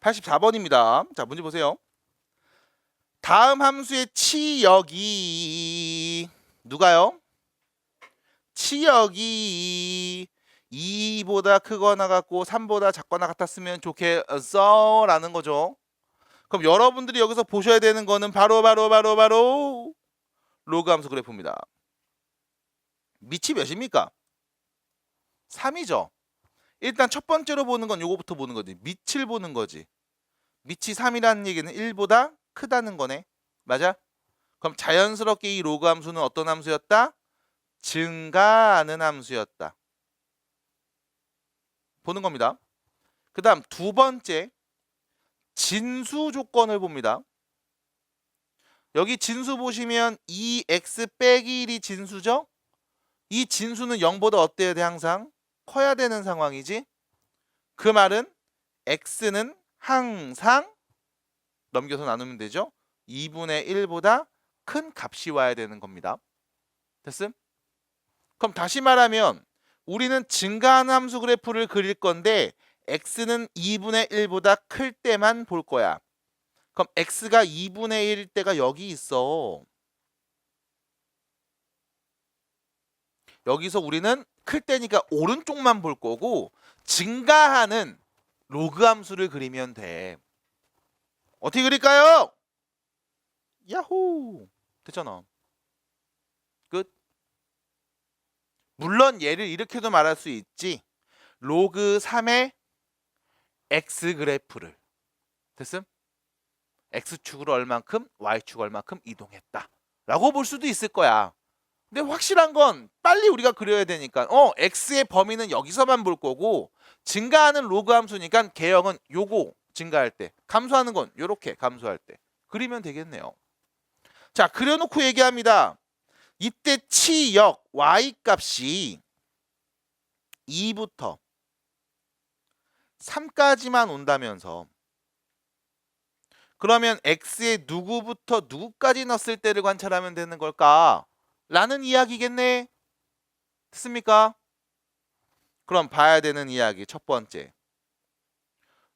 84번입니다. 자, 문제 보세요. 다음 함수의 치역이 누가요? 치역이 2보다 크거나 같고 3보다 작거나 같았으면 좋겠어 라는 거죠. 그럼 여러분들이 여기서 보셔야 되는 거는 바로 로그 함수 그래프입니다. 밑이 몇입니까? 3이죠. 일단 첫 번째로 보는 건 요거부터 보는 거지. 밑을 보는 거지. 밑이 3이라는 얘기는 1보다 크다는 거네. 맞아? 그럼 자연스럽게 이 로그 함수는 어떤 함수였다? 증가하는 함수였다. 보는 겁니다. 그 다음 두 번째 진수 조건을 봅니다. 여기 진수 보시면 2x 빼기 1이 진수죠? 이 진수는 0보다 어때야 돼? 항상 커야 되는 상황이지. 그 말은 x는 항상 넘겨서 나누면 되죠. 2분의 1보다 큰 값이 와야 되는 겁니다. 됐음? 그럼 다시 말하면 우리는 증가하는 함수 그래프를 그릴 건데 x는 2분의 1보다 클 때만 볼 거야. 그럼 x가 2분의 1일 때가 여기 있어. 여기서 우리는 클 때니까 오른쪽만 볼 거고 증가하는 로그 함수를 그리면 돼. 어떻게 그릴까요? 야호! 됐잖아. 끝. 물론 얘를 이렇게도 말할 수 있지. 로그 3의 x 그래프를. 됐음? x축으로 얼만큼, y축 얼만큼 이동했다. 라고 볼 수도 있을 거야. 근데 확실한 건 빨리 우리가 그려야 되니까 x의 범위는 여기서만 볼 거고 증가하는 로그 함수니까 개형은 요거 증가할 때, 감소하는 건 요렇게 감소할 때 그리면 되겠네요. 자, 그려놓고 얘기합니다. 이때 치역 y값이 2부터 3까지만 온다면서 그러면 x의 누구부터 누구까지 넣었을 때를 관찰하면 되는 걸까? 라는 이야기겠네. 됐습니까? 그럼 봐야 되는 이야기 첫 번째.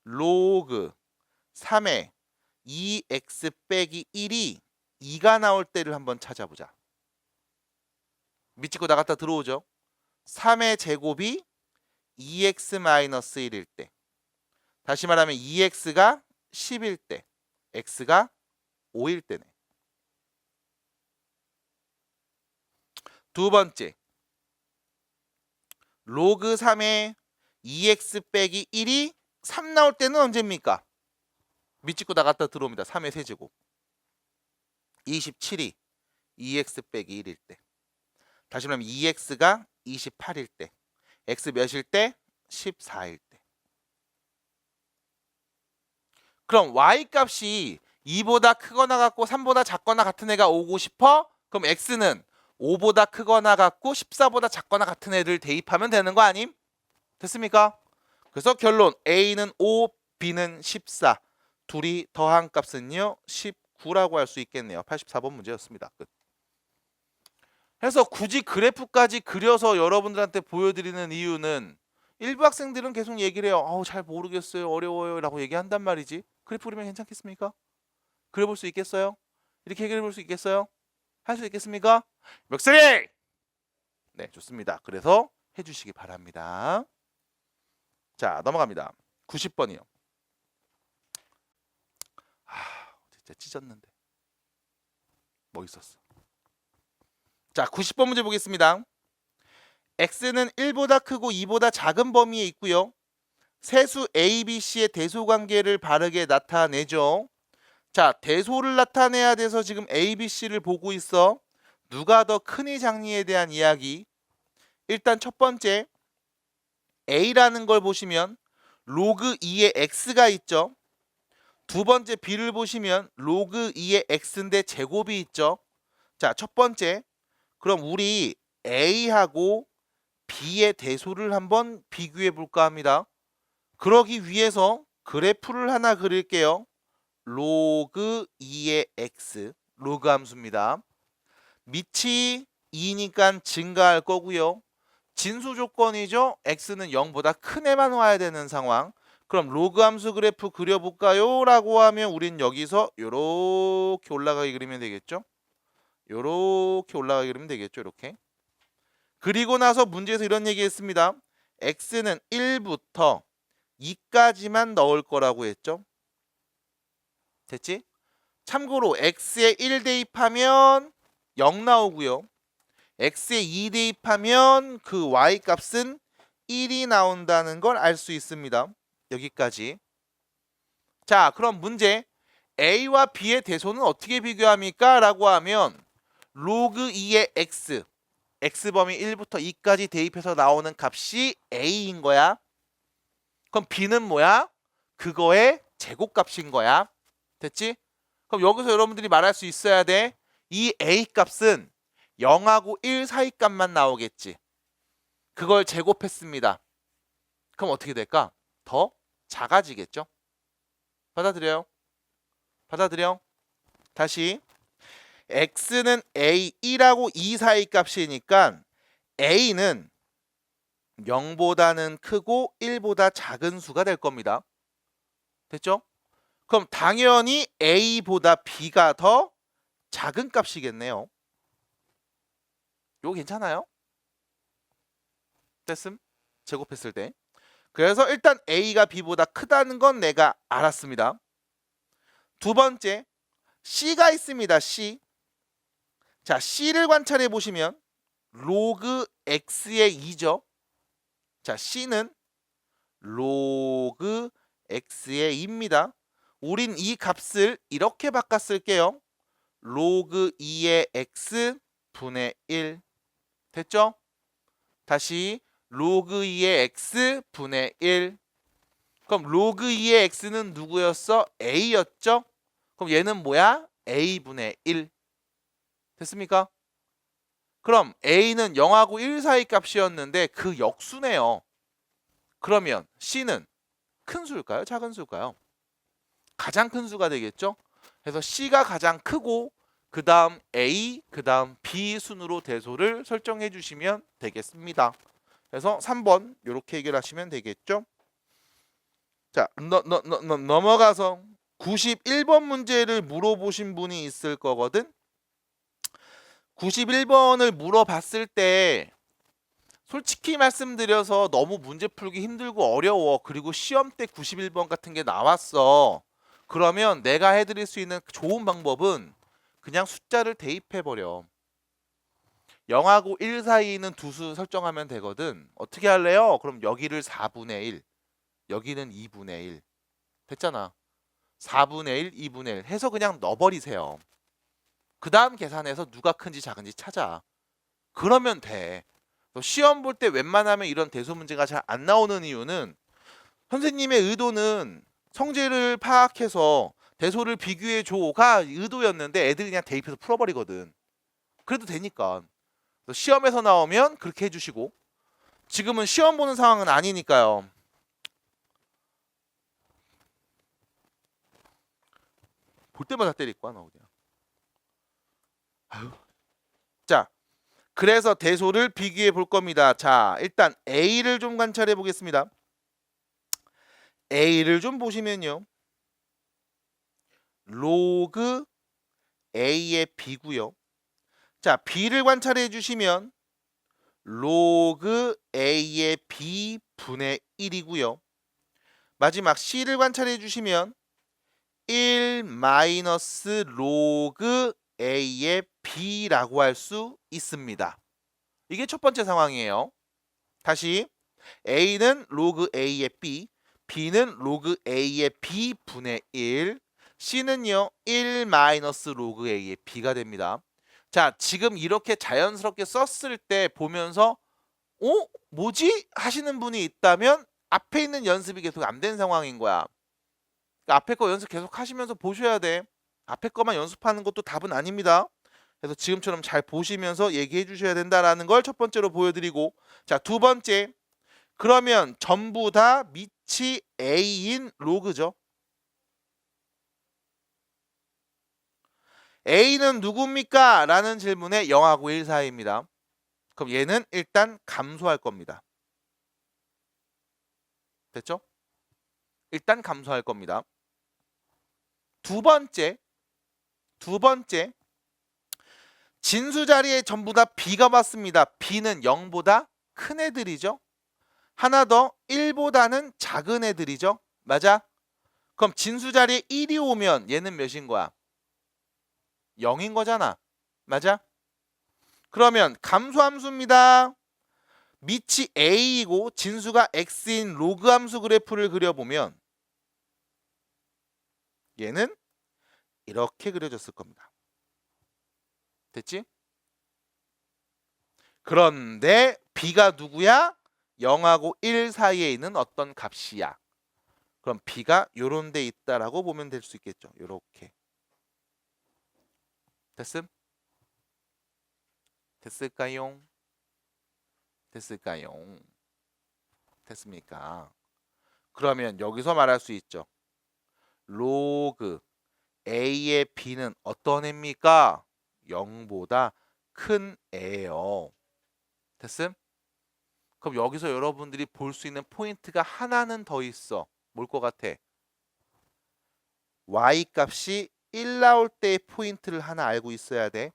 로그 3의 2x 빼기 1이 2가 나올 때를 한번 찾아보자. 밑집고 나갔다 들어오죠. 3의 제곱이 2x-1일 때. 다시 말하면 2x가 10일 때. x가 5일 때네. 두 번째. 로그 3의 2x 빼기 1이 3 나올 때는 언제입니까? 밑집고 나갔다 들어옵니다. 3의 세제곱. 27이 2x 빼기 1일 때. 다시 말하면 2x가 28일 때. x 몇일 때? 14일 때. 그럼 y값이 2보다 크거나 같고 3보다 작거나 같은 애가 오고 싶어? 그럼 x는 5보다 크거나 같고 14보다 작거나 같은 애를 대입하면 되는 거 아님? 됐습니까? 그래서 결론 a는 5, b는 14. 둘이 더한 값은요 19라고 할 수 있겠네요. 84번 문제였습니다. 끝. 그래서 굳이 그래프까지 그려서 여러분들한테 보여드리는 이유는 일부 학생들은 계속 얘기를 해요. 잘 모르겠어요. 어려워요. 라고 얘기한단 말이지. 그래프 그리면 괜찮겠습니까? 그려볼 수 있겠어요? 이렇게 그려볼 수 있겠어요? 할 수 있겠습니까? 목소리! 네, 좋습니다. 그래서 해주시기 바랍니다. 자, 넘어갑니다. 90번이요. 진짜 찢었는데. 뭐 있었어? 자, 90번 문제 보겠습니다. x는 1보다 크고 2보다 작은 범위에 있고요. 세수 a, b, c의 대소 관계를 바르게 나타내죠. 자, 대소를 나타내야 돼서 지금 a, b, c를 보고 있어. 누가 더 크니 작니에 대한 이야기. 일단 첫 번째 a라는 걸 보시면 로그 2의 x가 있죠. 두 번째 b를 보시면 로그 2의 x인데 제곱이 있죠. 자, 첫 번째 그럼 우리 a하고 b의 대소를 한번 비교해 볼까 합니다. 그러기 위해서 그래프를 하나 그릴게요. 로그 2의 x 로그 함수입니다. 밑이 2니까 증가할 거고요. 진수 조건이죠. x는 0보다 큰 애만 와야 되는 상황. 그럼 로그 함수 그래프 그려볼까요? 라고 하면 우린 여기서 요렇게 올라가게 그리면 되겠죠? 요렇게 올라가게 그리면 되겠죠? 이렇게. 그리고 나서 문제에서 이런 얘기 했습니다. x는 1부터 2까지만 넣을 거라고 했죠? 됐지? 참고로 x에 1 대입하면 0 나오고요. x에 2 대입하면 그 y 값은 1이 나온다는 걸 알 수 있습니다. 여기까지. 자, 그럼 문제. a와 b의 대소는 어떻게 비교합니까? 라고 하면 로그 2의 x, x범위 1부터 2까지 대입해서 나오는 값이 a인 거야. 그럼 b는 뭐야? 그거의 제곱값인 거야. 됐지? 그럼 여기서 여러분들이 말할 수 있어야 돼. 이 a 값은 0하고 1 사이 값만 나오겠지. 그걸 제곱했습니다. 그럼 어떻게 될까? 더 작아지겠죠? 받아들여요? 받아들여? 다시. x는 a1하고 2 사이 값이니까 a는 0보다는 크고 1보다 작은 수가 될 겁니다. 됐죠? 그럼 당연히 a보다 b가 더 작은 값이겠네요. 이거 괜찮아요? 됐음? 제곱했을 때. 그래서 일단 a가 b보다 크다는 건 내가 알았습니다. 두 번째, c가 있습니다. c. 자, c를 관찰해 보시면 로그 x의 2죠. 자, c는 로그 x의 2입니다. 우린 이 값을 이렇게 바꿨을게요. 로그 2의 x 분의 1. 됐죠? 다시 로그 2의 x 분의 1. 그럼 로그 2의 x는 누구였어? a였죠? 그럼 얘는 뭐야? a분의 1. 됐습니까? 그럼 a는 0하고 1 사이 값이었는데 그 역수네요. 그러면 c는 큰 수일까요? 작은 수일까요? 가장 큰 수가 되겠죠? 그래서 c가 가장 크고 그 다음 a, 그 다음 b 순으로 대소를 설정해 주시면 되겠습니다. 그래서 3번 이렇게 해결하시면 되겠죠? 자, 넘어가서 91번 문제를 물어보신 분이 있을 거거든. 91번을 물어봤을 때 솔직히 말씀드려서 너무 문제 풀기 힘들고 어려워. 그리고 시험 때 91번 같은 게 나왔어. 그러면 내가 해드릴 수 있는 좋은 방법은 그냥 숫자를 대입해버려. 0하고 1 사이에 있는 두 수 설정하면 되거든. 어떻게 할래요? 그럼 여기를 4분의 1, 여기는 2분의 1. 됐잖아. 4분의 1, 2분의 1 해서 그냥 넣어버리세요. 그 다음 계산해서 누가 큰지 작은지 찾아. 그러면 돼. 시험 볼 때 웬만하면 이런 대소 문제가 잘 안 나오는 이유는 선생님의 의도는 성질을 파악해서 대소를 비교해 줘가 의도였는데 애들이 그냥 대입해서 풀어버리거든. 그래도 되니까. 시험에서 나오면 그렇게 해주시고, 지금은 시험 보는 상황은 아니니까요. 볼 때마다 때릴 거야 너 그냥. 아유. 자, 그래서 대소를 비교해 볼 겁니다. 자, 일단 A를 좀 관찰해 보겠습니다. A를 좀 보시면요. 로그 A의 B고요. 자, B를 관찰해 주시면 로그 A의 B 분의 1이고요. 마지막 C를 관찰해 주시면 1 마이너스 로그 A의 B라고 할 수 있습니다. 이게 첫 번째 상황이에요. 다시 A는 로그 A의 B, B는 로그 A의 B 분의 1, C는요 1 마이너스 로그 A의 B가 됩니다. 자, 지금 이렇게 자연스럽게 썼을 때 보면서 뭐지? 하시는 분이 있다면 앞에 있는 연습이 계속 안 된 상황인 거야. 그러니까 앞에 거 연습 계속 하시면서 보셔야 돼. 앞에 거만 연습하는 것도 답은 아닙니다. 그래서 지금처럼 잘 보시면서 얘기해 주셔야 된다라는 걸 첫 번째로 보여드리고, 자, 두 번째, 그러면 전부 다 밑이 A인 로그죠. A는 누굽니까? 라는 질문에 0하고 1 사이입니다. 그럼 얘는 일단 감소할 겁니다. 됐죠? 일단 감소할 겁니다. 두 번째 진수 자리에 전부 다 B가 왔습니다. B는 0보다 큰 애들이죠. 하나 더 1보다는 작은 애들이죠. 맞아? 그럼 진수 자리에 1이 오면 얘는 몇인 거야? 0인 거잖아. 맞아? 그러면 감소함수입니다. 밑이 A이고 진수가 X인 로그 함수 그래프를 그려보면 얘는 이렇게 그려졌을 겁니다. 됐지? 그런데 B가 누구야? 0하고 1 사이에 있는 어떤 값이야. 그럼 B가 요런 데 있다라고 보면 될 수 있겠죠. 요렇게. 됐음? 됐을까요? 됐을까요? 됐습니까? 그러면 여기서 말할 수 있죠. 로그 A의 B는 어떤 애입니까? 0보다 큰 애예요. 됐음? 그럼 여기서 여러분들이 볼 수 있는 포인트가 하나는 더 있어. 뭘 것 같아? Y 값이 1 나올 때의 포인트를 하나 알고 있어야 돼.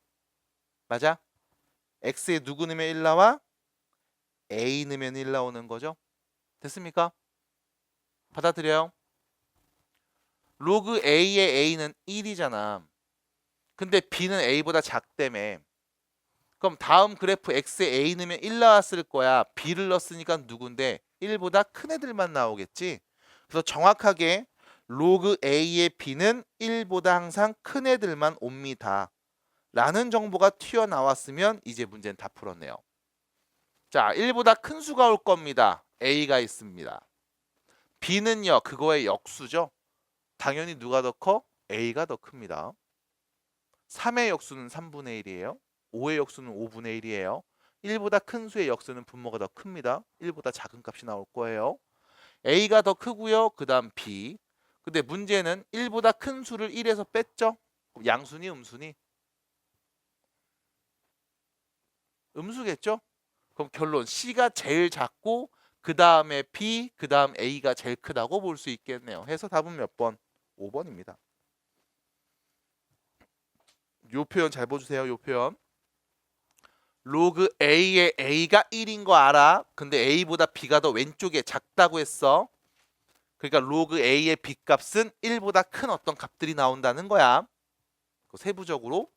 맞아? X에 누구 넣으면 1 나와? A 넣으면 1 나오는 거죠. 됐습니까? 받아들여요? 로그 A의 A는 1이잖아. 근데 B는 A보다 작다며. 그럼 다음 그래프 X에 A 넣으면 1 나왔을 거야. B를 넣었으니까 누군데? 1보다 큰 애들만 나오겠지. 그래서 정확하게 로그 A의 B는 1보다 항상 큰 애들만 옵니다. 라는 정보가 튀어나왔으면 이제 문제는 다 풀었네요. 자, 1보다 큰 수가 올 겁니다. A가 있습니다. B는요, 그거의 역수죠. 당연히 누가 더 커? A가 더 큽니다. 3의 역수는 3분의 1이에요. 5의 역수는 5분의 1이에요. 1보다 큰 수의 역수는 분모가 더 큽니다. 1보다 작은 값이 나올 거예요. A가 더 크고요. 그 다음 B. 근데 문제는 1보다 큰 수를 1에서 뺐죠. 양수니 음수니? 음수겠죠? 그럼 결론 C가 제일 작고 그 다음에 B, 그 다음 A가 제일 크다고 볼 수 있겠네요. 해서 답은 몇 번? 5번입니다. 요 표현 잘 봐주세요. 요 표현. 로그 A의 A가 1인 거 알아? 근데 A보다 B가 더 왼쪽에 작다고 했어. 그러니까 로그 A의 B 값은 1보다 큰 어떤 값들이 나온다는 거야. 세부적으로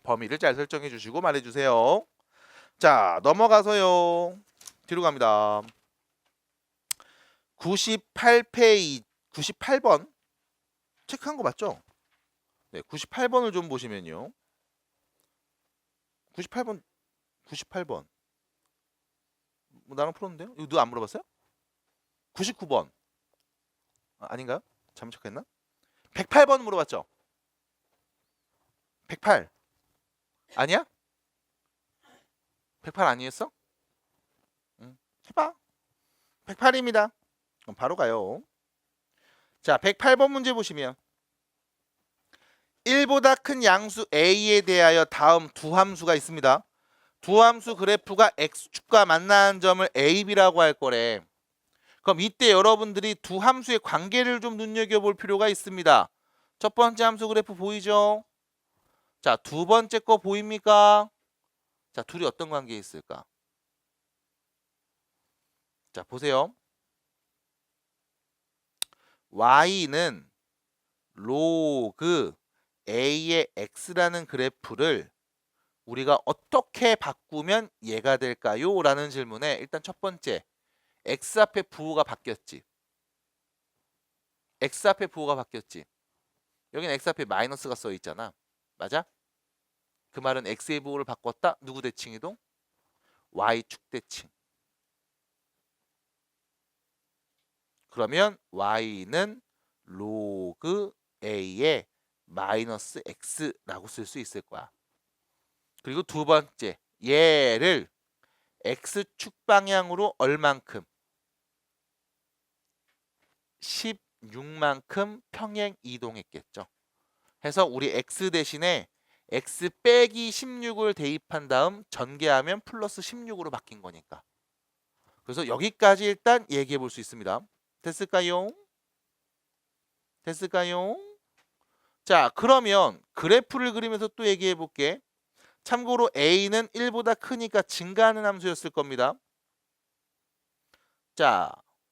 범위를 잘 설정해 주시고 말해 주세요. 자, 넘어가서요. 뒤로 갑니다. 98페이지 98번 체크한 거 맞죠? 네, 98번을 좀 보시면요. 98번 뭐 나랑 풀었는데요? 이거 누가 안 물어봤어요? 99번 아닌가요? 잘못 체크했나? 108번 물어봤죠? 108 아니야? 108 아니었어? 해봐. 108입니다. 그럼 바로 가요. 자, 108번 문제 보시면 1보다 큰 양수 A에 대하여 다음 두 함수가 있습니다. 두 함수 그래프가 X축과 만나는 점을 A, B라고 할 거래. 그럼 이때 여러분들이 두 함수의 관계를 좀 눈여겨볼 필요가 있습니다. 첫 번째 함수 그래프 보이죠? 자, 두 번째 거 보입니까? 자, 둘이 어떤 관계에 있을까? 자, 보세요. Y는 로그 A의 X라는 그래프를 우리가 어떻게 바꾸면 얘가 될까요? 라는 질문에 일단 첫 번째 X 앞에 부호가 바뀌었지. X 앞에 부호가 바뀌었지. 여기는 X 앞에 마이너스가 써 있잖아. 맞아? 그 말은 X의 부호를 바꿨다. 누구 대칭 이동? Y축 대칭. 그러면 Y는 로그 A의 마이너스 X라고 쓸 수 있을 거야. 그리고 두 번째, 얘를 X축 방향으로 얼만큼? 16만큼 평행 이동했겠죠. 해서 우리 X 대신에 X 빼기 16을 대입한 다음 전개하면 플러스 16으로 바뀐 거니까. 그래서 여기까지 일단 얘기해 볼 수 있습니다. 됐을까요? 됐을까요? 자, 그러면 그래프를 그리면서 또 얘기해 볼게. 참고로 a는 1보다 크니까 증가하는 함수였을 겁니다. 자,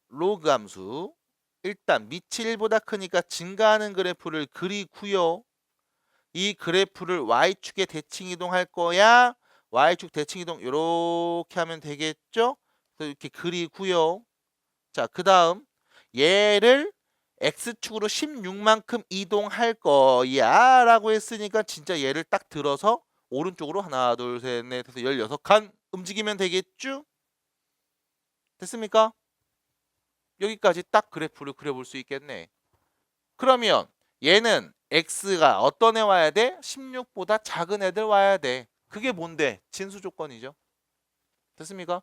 로그 함수. 일단 밑이 1보다 크니까 증가하는 그래프를 그리고요. 이 그래프를 y축에 대칭 이동할 거야. y축 대칭 이동 이렇게 하면 되겠죠? 그래서 이렇게 그리고요. 자, 그다음 얘를 x축으로 16만큼 이동할 거야 라고 했으니까 진짜 얘를 딱 들어서 오른쪽으로 하나 둘 셋 넷 해서 16칸 움직이면 되겠죠? 됐습니까? 여기까지 딱 그래프를 그려볼 수 있겠네. 그러면 얘는 x가 어떤 애 와야 돼? 16보다 작은 애들 와야 돼. 그게 뭔데? 진수 조건이죠. 됐습니까?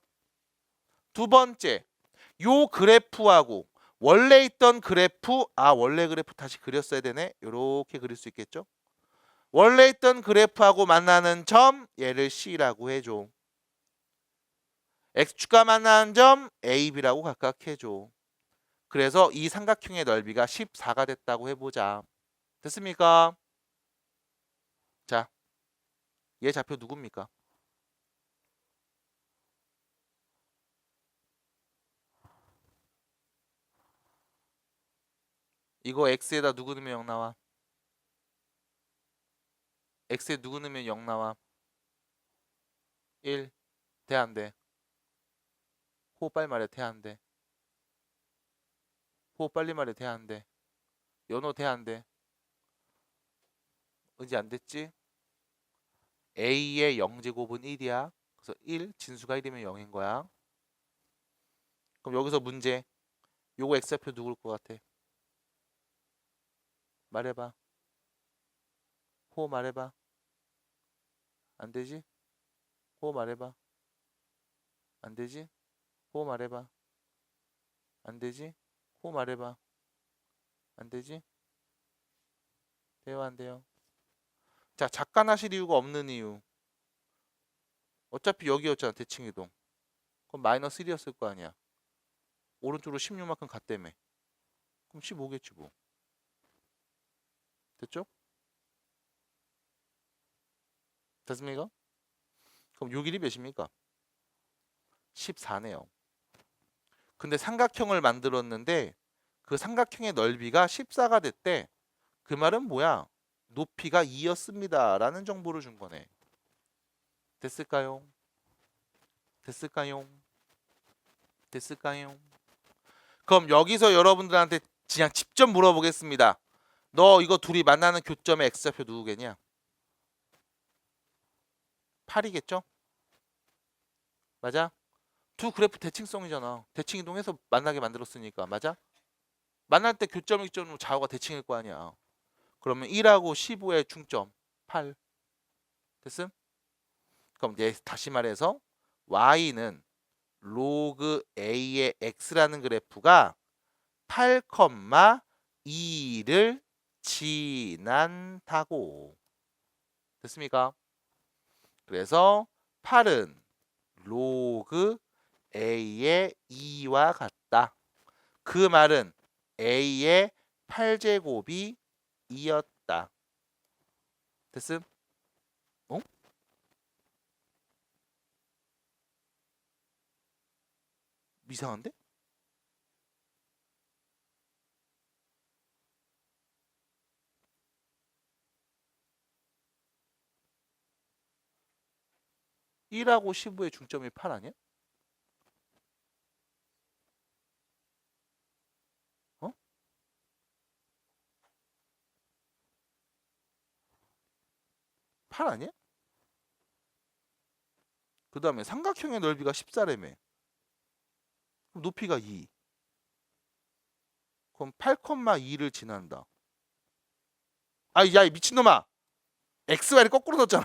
두 번째, 요 그래프하고 원래 있던 그래프, 원래 그래프 다시 그렸어야 되네. 요렇게 그릴 수 있겠죠? 원래 있던 그래프하고 만나는 점, 얘를 C라고 해줘. X축과 만나는 점, A, B라고 각각 해줘. 그래서 이 삼각형의 넓이가 14가 됐다고 해보자. 됐습니까? 자, 얘 좌표 누굽니까? 이거 x에다 누구 넣으면 0 나와? x에 누구 넣으면 0 나와? 1. 돼, 안 돼? 호흡 빨리 말해. 돼, 안 돼? 호흡 빨리 말해. 돼, 안 돼? 연호 돼, 안 돼? 의지 안 됐지? a의 0제곱은 1이야. 그래서 1, 진수가 1이면 0인 거야. 그럼 여기서 문제. 요거 x좌표 누굴 것 같아? 말해봐. 호흡 말해봐. 안 되지? 호흡 말해봐. 안 되지? 호흡 말해봐. 안 되지? 호흡 말해봐. 안 되지? 돼요, 안 돼요? 자, 작간하실 이유가 없는 이유. 어차피 여기였잖아, 대칭이동. 그럼 마이너스 1이었을 거 아니야. 오른쪽으로 16만큼 갔다며. 그럼 15겠지 뭐. 됐죠? 됐습니까? 그럼 요 길이 몇입니까? 14네요. 근데 삼각형을 만들었는데 그 삼각형의 넓이가 14가 됐대. 그 말은 뭐야? 높이가 2였습니다. 라는 정보를 준 거네. 됐을까요? 됐을까요? 됐을까요? 그럼 여기서 여러분들한테 그냥 직접 물어보겠습니다. 너 이거 둘이 만나는 교점의 x좌표 누구겠냐? 8이겠죠? 맞아? 두 그래프 대칭성이잖아. 대칭 이동해서 만나게 만들었으니까. 맞아? 만날 때 교점 기점으로 좌우가 대칭일 거 아니야. 그러면 1하고 15의 중점 8. 됐음? 그럼 이제 다시 말해서 y는 로그 a의 x라는 그래프가 8,2를 지난다고. 됐습니까? 그래서 8은 로그 a의 2와 같다. 그 말은 a의 8제곱이 2였다. 됐음? 어? 이상한데? (1하고 15의) 중점이 8 아니야? 어? 8 아니야? 그 다음에 삼각형의 넓이가 14라며. 그럼 높이가 2. 그럼 8,2를 지난다. 야, 이 미친놈아. xy를 거꾸로 넣었잖아.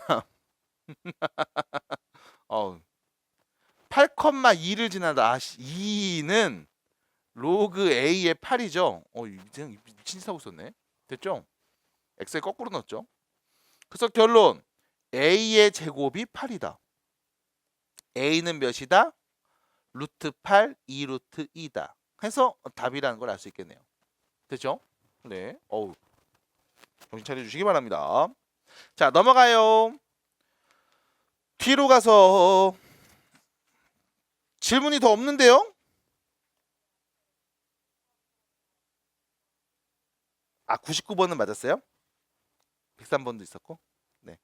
8,2를 지난다. 2는 로그 a의 8이죠. 미친 짓 하고 있었네. 됐죠? x에 거꾸로 넣었죠. 그래서 결론 a의 제곱이 8이다. a는 몇이다? 루트 8, 2루트 2다. 해서 답이라는 걸 알 수 있겠네요. 됐죠? 네. 어우. 정신 차려 주시기 바랍니다. 자, 넘어가요. 뒤로 가서 질문이 더 없는데요? 아, 99번은 맞았어요? 103번도 있었고. 네.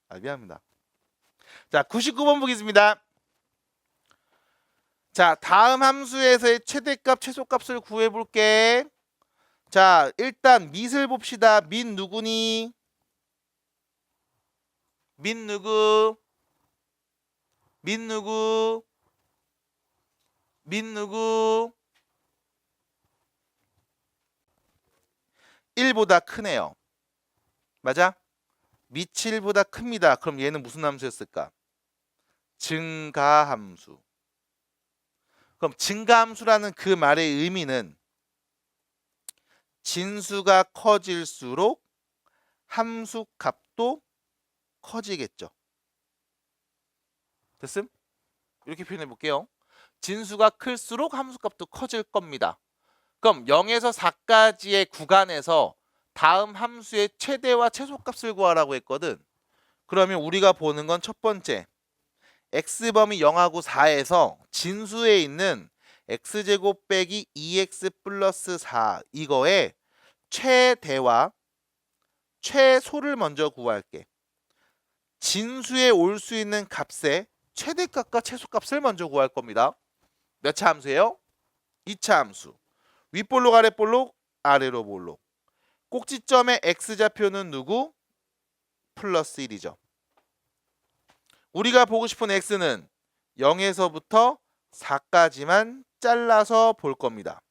아, 미안합니다. 자, 99번 보겠습니다. 자, 다음 함수에서의 최대값, 최소값을 구해 볼게. 자, 일단 밑을 봅시다. 밑 누구니? 밑 누구? 밑 누구? 밑 누구? 1보다 크네요. 맞아? 밑이 1보다 큽니다. 그럼 얘는 무슨 함수였을까? 증가함수. 그럼 증가함수라는 그 말의 의미는 진수가 커질수록 함수 값도 커지겠죠. 됐음? 이렇게 표현해 볼게요. 진수가 클수록 함수 값도 커질 겁니다. 그럼 0에서 4까지의 구간에서 다음 함수의 최대와 최소값을 구하라고 했거든. 그러면 우리가 보는 건 첫 번째, x범위 0하고 4에서 진수에 있는 x제곱 빼기 2x 플러스 4 이거의 최대와 최소를 먼저 구할게. 진수에 올 수 있는 값의 최대값과 최소값을 먼저 구할 겁니다. 몇 차 함수예요? 2차 함수. 윗볼록 아랫볼록 아래로 볼록. 꼭지점의 x좌표는 누구? 플러스 1이죠. 우리가 보고 싶은 x는 0에서부터 4까지만 잘라서 볼 겁니다.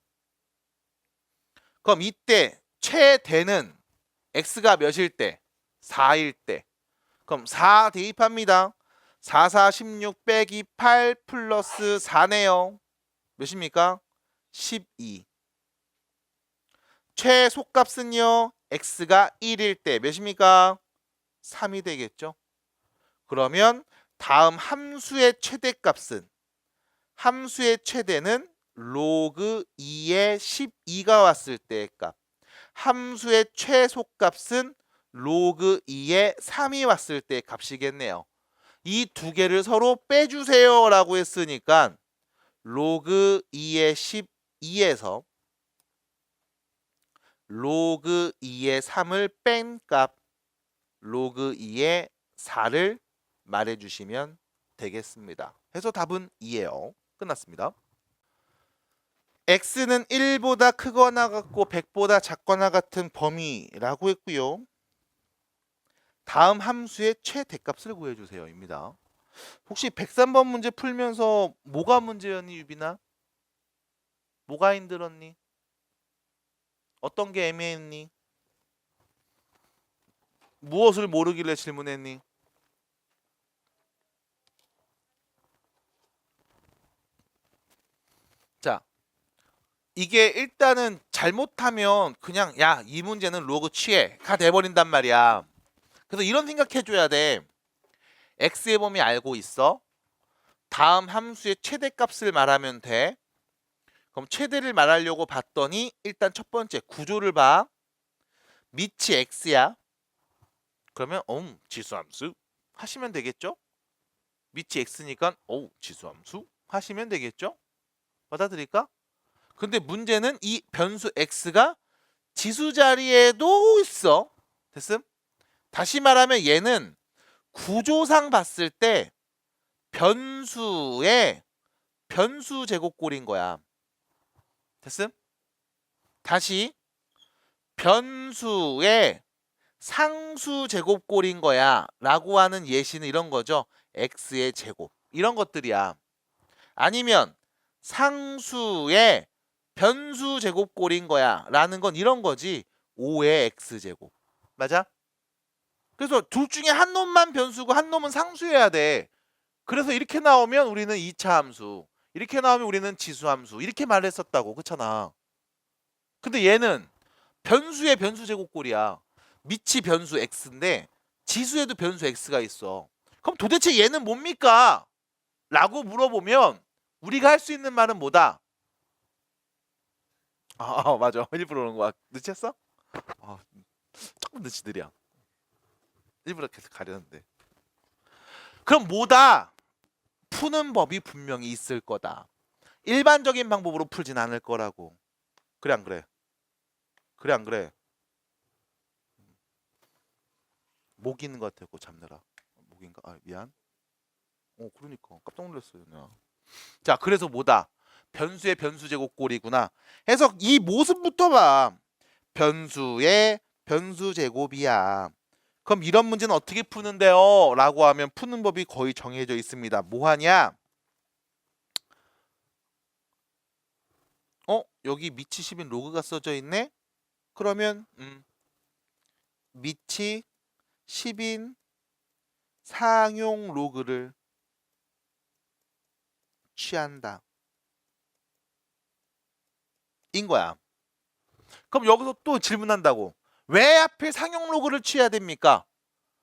그럼 이때 최대는 x가 몇일 때? 4일 때. 그럼 4 대입합니다. 4, 4, 16 빼기 8 플러스 4네요. 몇입니까? 12. 최소값은요. x가 1일 때 몇입니까? 3이 되겠죠. 그러면 다음 함수의 최대값은 함수의 최대는 로그 2의 12가 왔을 때의 값. 함수의 최소값은 로그 2의 3이 왔을 때의 값이겠네요. 이 두 개를 서로 빼주세요 라고 했으니까 로그 2의 12에서 로그 2의 3을 뺀 값 로그 2의 4를 말해주시면 되겠습니다. 해서 답은 2예요. 끝났습니다. x는 1보다 크거나 같고 100보다 작거나 같은 범위라고 했고요. 다음 함수의 최대값을 구해주세요 입니다. 혹시 103번 문제 풀면서 뭐가 문제였니 유빈아? 뭐가 힘들었니? 어떤 게 애매했니? 무엇을 모르길래 질문했니? 자, 이게 일단은 잘못하면 그냥 야, 이 문제는 로그 취해가 돼버린단 말이야. 그래서 이런 생각해줘야 돼. x의 범위 알고 있어. 다음 함수의 최대값을 말하면 돼. 그럼 최대를 말하려고 봤더니 일단 첫 번째 구조를 봐. 밑이 x야. 그러면 지수함수 하시면 되겠죠? 밑이 x니까 지수함수 하시면 되겠죠? 받아들일까? 근데 문제는 이 변수 x가 지수 자리에도 있어. 됐음? 다시 말하면 얘는 구조상 봤을 때 변수의 변수 제곱꼴인 거야. 됐음? 다시 변수의 상수 제곱꼴인 거야 라고 하는 예시는 이런 거죠. x의 제곱 이런 것들이야. 아니면 상수의 변수 제곱꼴인 거야 라는 건 이런 거지. 5의 x제곱 맞아? 그래서 둘 중에 한 놈만 변수고 한 놈은 상수여야 돼. 그래서 이렇게 나오면 우리는 2차 함수, 이렇게 나오면 우리는 지수함수 이렇게 말했었다고. 그렇잖아. 근데 얘는 변수의 변수 제곱꼴이야. 밑이 변수 x인데 지수에도 변수 x가 있어. 그럼 도대체 얘는 뭡니까? 라고 물어보면 우리가 할 수 있는 말은 뭐다? 맞아. 일부러 그런 거야. 늦췄어? 아, 조금 늦지들이야. 일부러 계속 가려는데. 그럼 뭐다? 푸는 법이 분명히 있을 거다. 일반적인 방법으로 풀진 않을 거라고. 그래 안 그래? 그래 안 그래? 목 있는 것 같아. 고 잡느라. 목인가? 아 미안. 그러니까 깜짝 놀랐어요. 그냥. 자 그래서 뭐다? 변수의 변수 제곱 꼴이구나. 해서 이 모습부터 봐. 변수의 변수 제곱이야. 그럼 이런 문제는 어떻게 푸는데요? 라고 하면 푸는 법이 거의 정해져 있습니다. 뭐 하냐? 여기 미치 10인 로그가 써져 있네? 그러면 미치 10인 상용 로그를 취한다. 인 거야. 그럼 여기서 또 질문한다고. 왜 하필 상용 로그를 취해야 됩니까?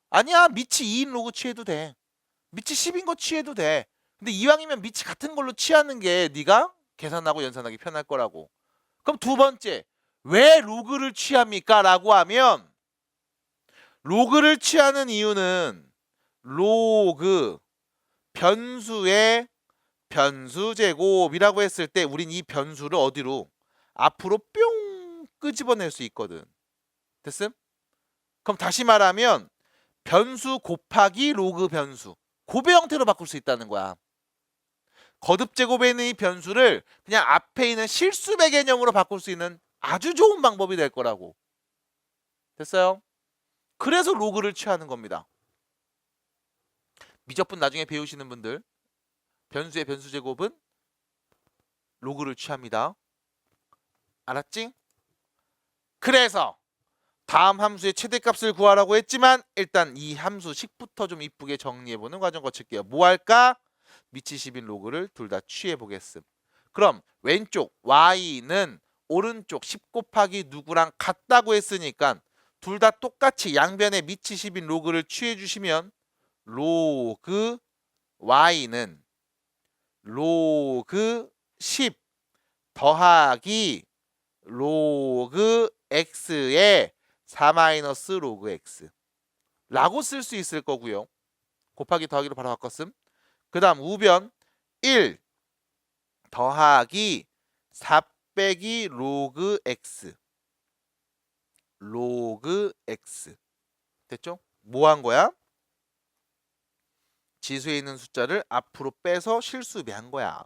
아니야. 미치 2인 로그 취해도 돼. 미치 10인 거 취해도 돼. 근데 이왕이면 미치 같은 걸로 취하는 게 네가 계산하고 연산하기 편할 거라고. 그럼 두 번째. 왜 로그를 취합니까? 라고 하면 로그를 취하는 이유는 로그 변수의 변수 제곱이라고 했을 때 우린 이 변수를 어디로? 앞으로 뿅 끄집어낼 수 있거든. 됐음? 그럼 다시 말하면 변수 곱하기 로그 변수. 곱의 형태로 바꿀 수 있다는 거야. 거듭 제곱에 있는 이 변수를 그냥 앞에 있는 실수배 개념으로 바꿀 수 있는 아주 좋은 방법이 될 거라고. 됐어요? 그래서 로그를 취하는 겁니다. 미적분 나중에 배우시는 분들 변수의 변수 제곱은 로그를 취합니다. 알았지? 그래서 다음 함수의 최대값을 구하라고 했지만 일단 이 함수 식부터 좀 이쁘게 정리해보는 과정 거칠게요. 뭐 할까? 미치 10인 로그를 둘 다 취해보겠음. 그럼 왼쪽 y는 오른쪽 10 곱하기 누구랑 같다고 했으니까 둘 다 똑같이 양변에 미치 10인 로그를 취해주시면 로그 y는 로그 10 더하기 로그 x의 4 마이너스 로그 x 라고 쓸 수 있을 거고요. 곱하기 더하기로 바로 바꿨음. 그 다음 우변 1 더하기 4 빼기 로그 x 로그 x 됐죠? 뭐 한 거야? 지수에 있는 숫자를 앞으로 빼서 실수배한 거야.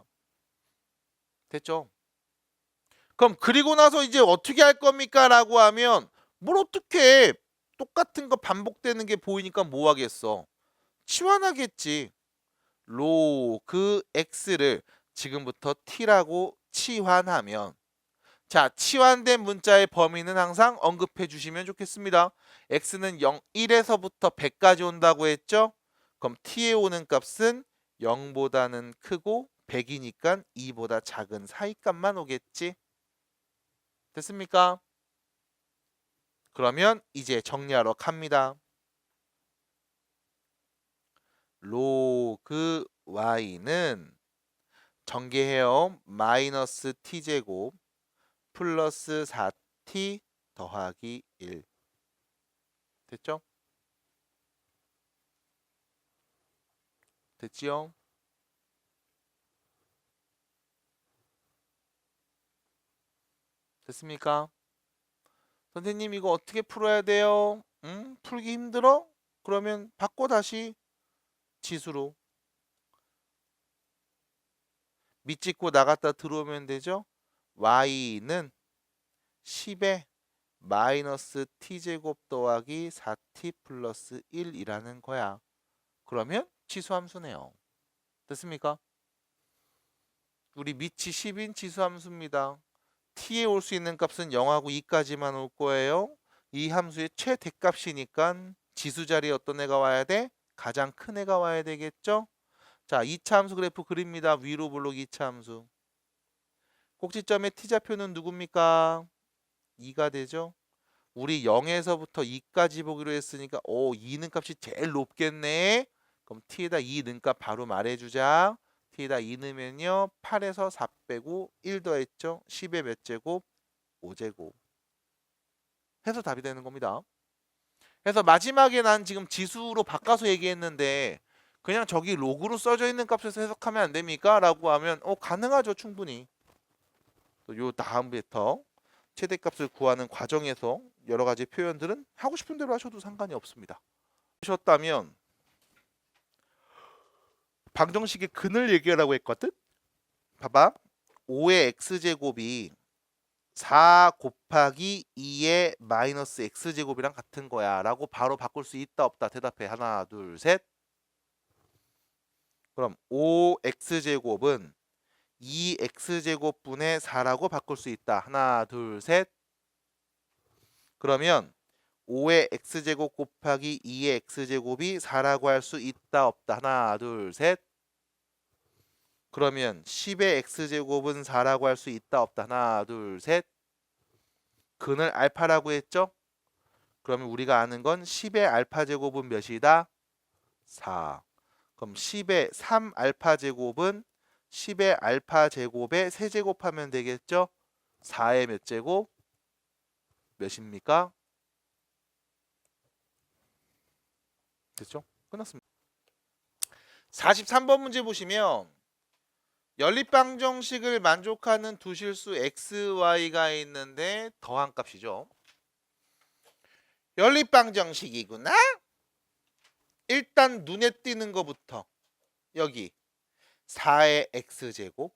됐죠? 그럼 그리고 나서 이제 어떻게 할 겁니까? 라고 하면 뭘 어떻게 똑같은 거 반복되는 게 보이니까 뭐 하겠어? 치환하겠지. 로그 x를 지금부터 t라고 치환하면 자 치환된 문자의 범위는 항상 언급해 주시면 좋겠습니다. x는 0, 1에서부터 100까지 온다고 했죠? 그럼 t에 오는 값은 0보다는 크고 100이니까 2보다 작은 사이값만 오겠지? 됐습니까? 그러면 이제 정리하러 갑니다. 로그 y는 전개해요. 마이너스 t제곱 플러스 4t 더하기 1 됐죠? 됐지요? 됐습니까? 선생님 이거 어떻게 풀어야 돼요? 풀기 힘들어? 그러면 바꿔 다시 지수로 밑 찍고 나갔다 들어오면 되죠? y는 10에 마이너스 t제곱 더하기 4t 플러스 1이라는 거야. 그러면 치수함수네요. 됐습니까? 우리 밑이 10인 치수함수입니다. t에 올 수 있는 값은 0하고 2까지만 올 거예요. 이 함수의 최대값이니까 지수 자리에 어떤 애가 와야 돼? 가장 큰 애가 와야 되겠죠? 자, 2차 함수 그래프 그립니다. 위로 블록 2차 함수. 꼭지점의 t좌표는 누굽니까? 2가 되죠? 우리 0에서부터 2까지 보기로 했으니까 2는 값이 제일 높겠네. 그럼 t에다 2 는 값 바로 말해주자. t에다 2 넣으면요. 8에서 4 빼고 1 더했죠. 10의 몇 제곱? 5제곱. 해서 답이 되는 겁니다. 그래서 마지막에 난 지금 지수로 바꿔서 얘기했는데 그냥 저기 로그로 써져 있는 값에서 해석하면 안 됩니까? 라고 하면 가능하죠. 충분히. 또 요 다음 벡터 최대값을 구하는 과정에서 여러 가지 표현들은 하고 싶은 대로 하셔도 상관이 없습니다. 하셨다면 방정식의 근을 얘기하라고 했거든? 봐봐. 5의 x제곱이 4 곱하기 2의 마이너스 x제곱이랑 같은 거야 라고 바로 바꿀 수 있다 없다? 대답해. 하나 둘 셋. 그럼 5x제곱은 2x제곱분의 4라고 바꿀 수 있다. 하나 둘 셋. 그러면 5의 x제곱 곱하기 2의 x제곱이 4라고 할 수 있다 없다? 하나 둘 셋. 그러면 10의 x제곱은 4라고 할 수 있다 없다? 하나 둘 셋. 근을 알파라고 했죠? 그러면 우리가 아는 건 10의 알파 제곱은 몇이다? 4. 그럼 10의 3 알파 제곱은 10의 알파 제곱에 세제곱하면 되겠죠? 4의 몇 제곱? 몇입니까? 됐죠? 끝났습니다. 43번 문제 보시면 연립방정식을 만족하는 두 실수 x, y가 있는데 더한 값이죠. 연립방정식이구나. 일단 눈에 띄는 것부터 여기 4의 x제곱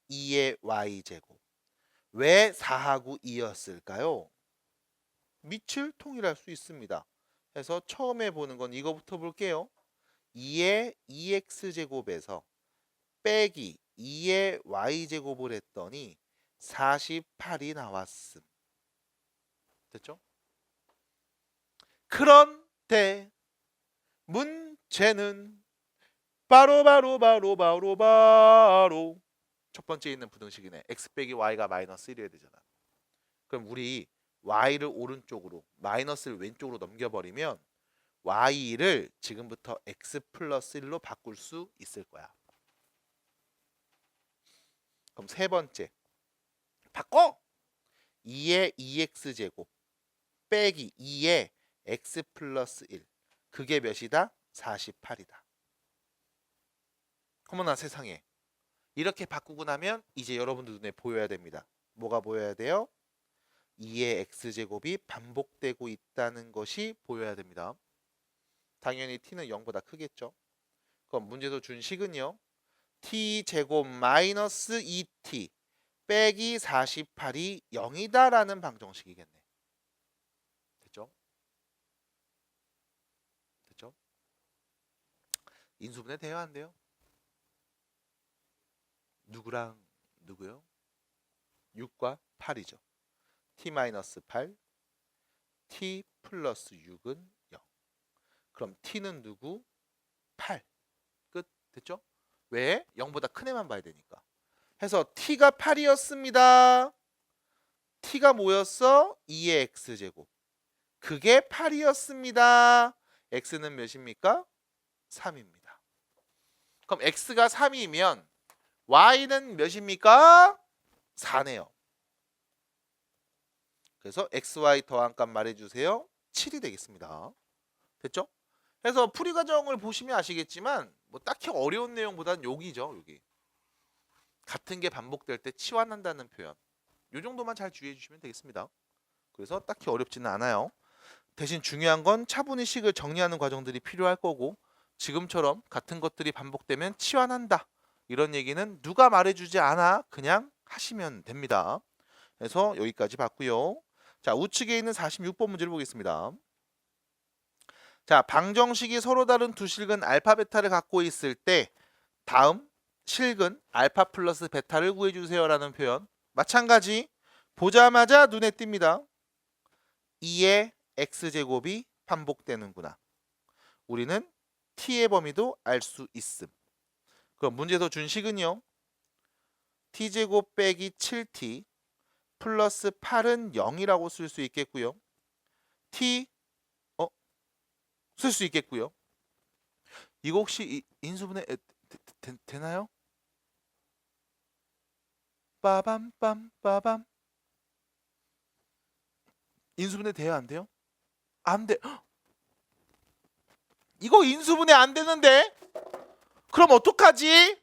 2의 y제곱. 왜 4하고 2였을까요? 밑을 통일할 수 있습니다. 그래서 처음에 보는 건 이거부터 볼게요. 2의 2x제곱에서 빼기 2의 y제곱을 했더니 48이 나왔음. 됐죠? 그런데 문제는 바로 첫 번째 있는 부등식이네. x 빼기 y가 마이너스 1이어야 되잖아. 그럼 우리 y를 오른쪽으로 마이너스를 왼쪽으로 넘겨버리면 y를 지금부터 x 플러스 1로 바꿀 수 있을 거야. 그럼 세 번째 바꿔! 2의 2x제곱 빼기 2의 x 플러스 1. 그게 몇이다? 48이다. 어머나 세상에. 이렇게 바꾸고 나면 이제 여러분들 눈에 보여야 됩니다. 뭐가 보여야 돼요? 2의 x제곱이 반복되고 있다는 것이 보여야 됩니다. 당연히 t는 0보다 크겠죠. 그럼 문제도 준 식은요. t제곱 마이너스 2t 빼기 48이 0이다라는 방정식이겠네. 됐죠? 됐죠? 인수분해 돼야 한대요. 누구랑 누구요? 6과 8이죠. t-8 t 플러스 6은 0. 그럼 t는 누구? 8. 끝. 됐죠? 왜? 0보다 큰 애만 봐야 되니까. 해서 t가 8이었습니다. t가 뭐였어? 2의 x제곱. 그게 8이었습니다. x는 몇입니까? 3입니다. 그럼 x가 3이면 y는 몇입니까? 4네요. 그래서 xy 더한 값 말해주세요. 7이 되겠습니다. 됐죠? 그래서 풀이 과정을 보시면 아시겠지만 뭐 딱히 어려운 내용보다는 여기죠. 여기. 같은 게 반복될 때 치환한다는 표현. 이 정도만 잘 주의해 주시면 되겠습니다. 그래서 딱히 어렵지는 않아요. 대신 중요한 건 차분히 식을 정리하는 과정들이 필요할 거고 지금처럼 같은 것들이 반복되면 치환한다. 이런 얘기는 누가 말해주지 않아 그냥 하시면 됩니다. 그래서 여기까지 봤고요. 자, 우측에 있는 46번 문제를 보겠습니다. 자, 방정식이 서로 다른 두 실근 알파 베타를 갖고 있을 때 다음 실근 알파 플러스 베타를 구해주세요 라는 표현. 마찬가지 보자마자 눈에 띕니다. 2의 x제곱이 반복되는구나. 우리는 t의 범위도 알 수 있음. 그럼 문제에서 준 식은요. t제곱 빼기 7t 플러스 8은 0이라고 쓸 수 있겠고요. t 쓸 수 있겠고요. 이거 혹시 인수분해 되나요? 빠밤 빰 빠밤. 인수분해 돼요, 안 돼요? 안 돼. 헉! 이거 인수분해 안 되는데? 그럼 어떡하지?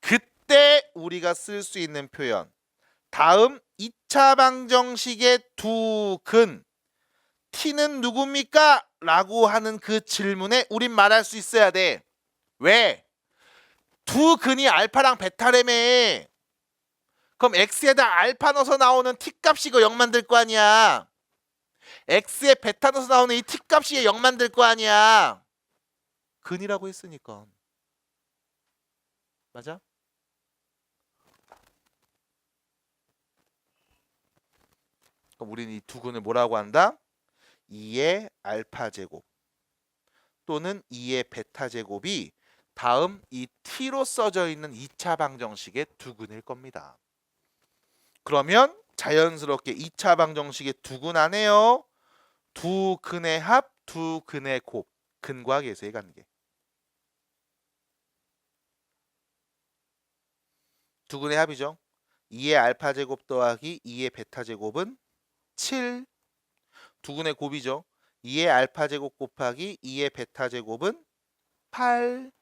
그때 우리가 쓸 수 있는 표현. 다음 2차 방정식의 두 근 t는 누굽니까? 라고 하는 그 질문에 우린 말할 수 있어야 돼. 왜? 두 근이 알파랑 베타라며. 그럼 x에다 알파 넣어서 나오는 t 값이 이거 0 만들 거 아니야. x에 베타 넣어서 나오는 이 t 값이 0 만들 거 아니야. 근이라고 했으니까. 맞아? 그럼 우리는 이 두 근을 뭐라고 한다? 2의 알파 제곱 또는 2의 베타 제곱이 다음 이 t로 써져 있는 2차 방정식의 두 근일 겁니다. 그러면 자연스럽게 2차 방정식의 두 근 안에요. 두 근의 합, 두 근의 곱, 근과 계수의 관계. 두 근의 합이죠. 2의 알파 제곱 더하기 2의 베타 제곱은 7. 두 근의 곱이죠. 2의 알파 제곱 곱하기 2의 베타 제곱은 8.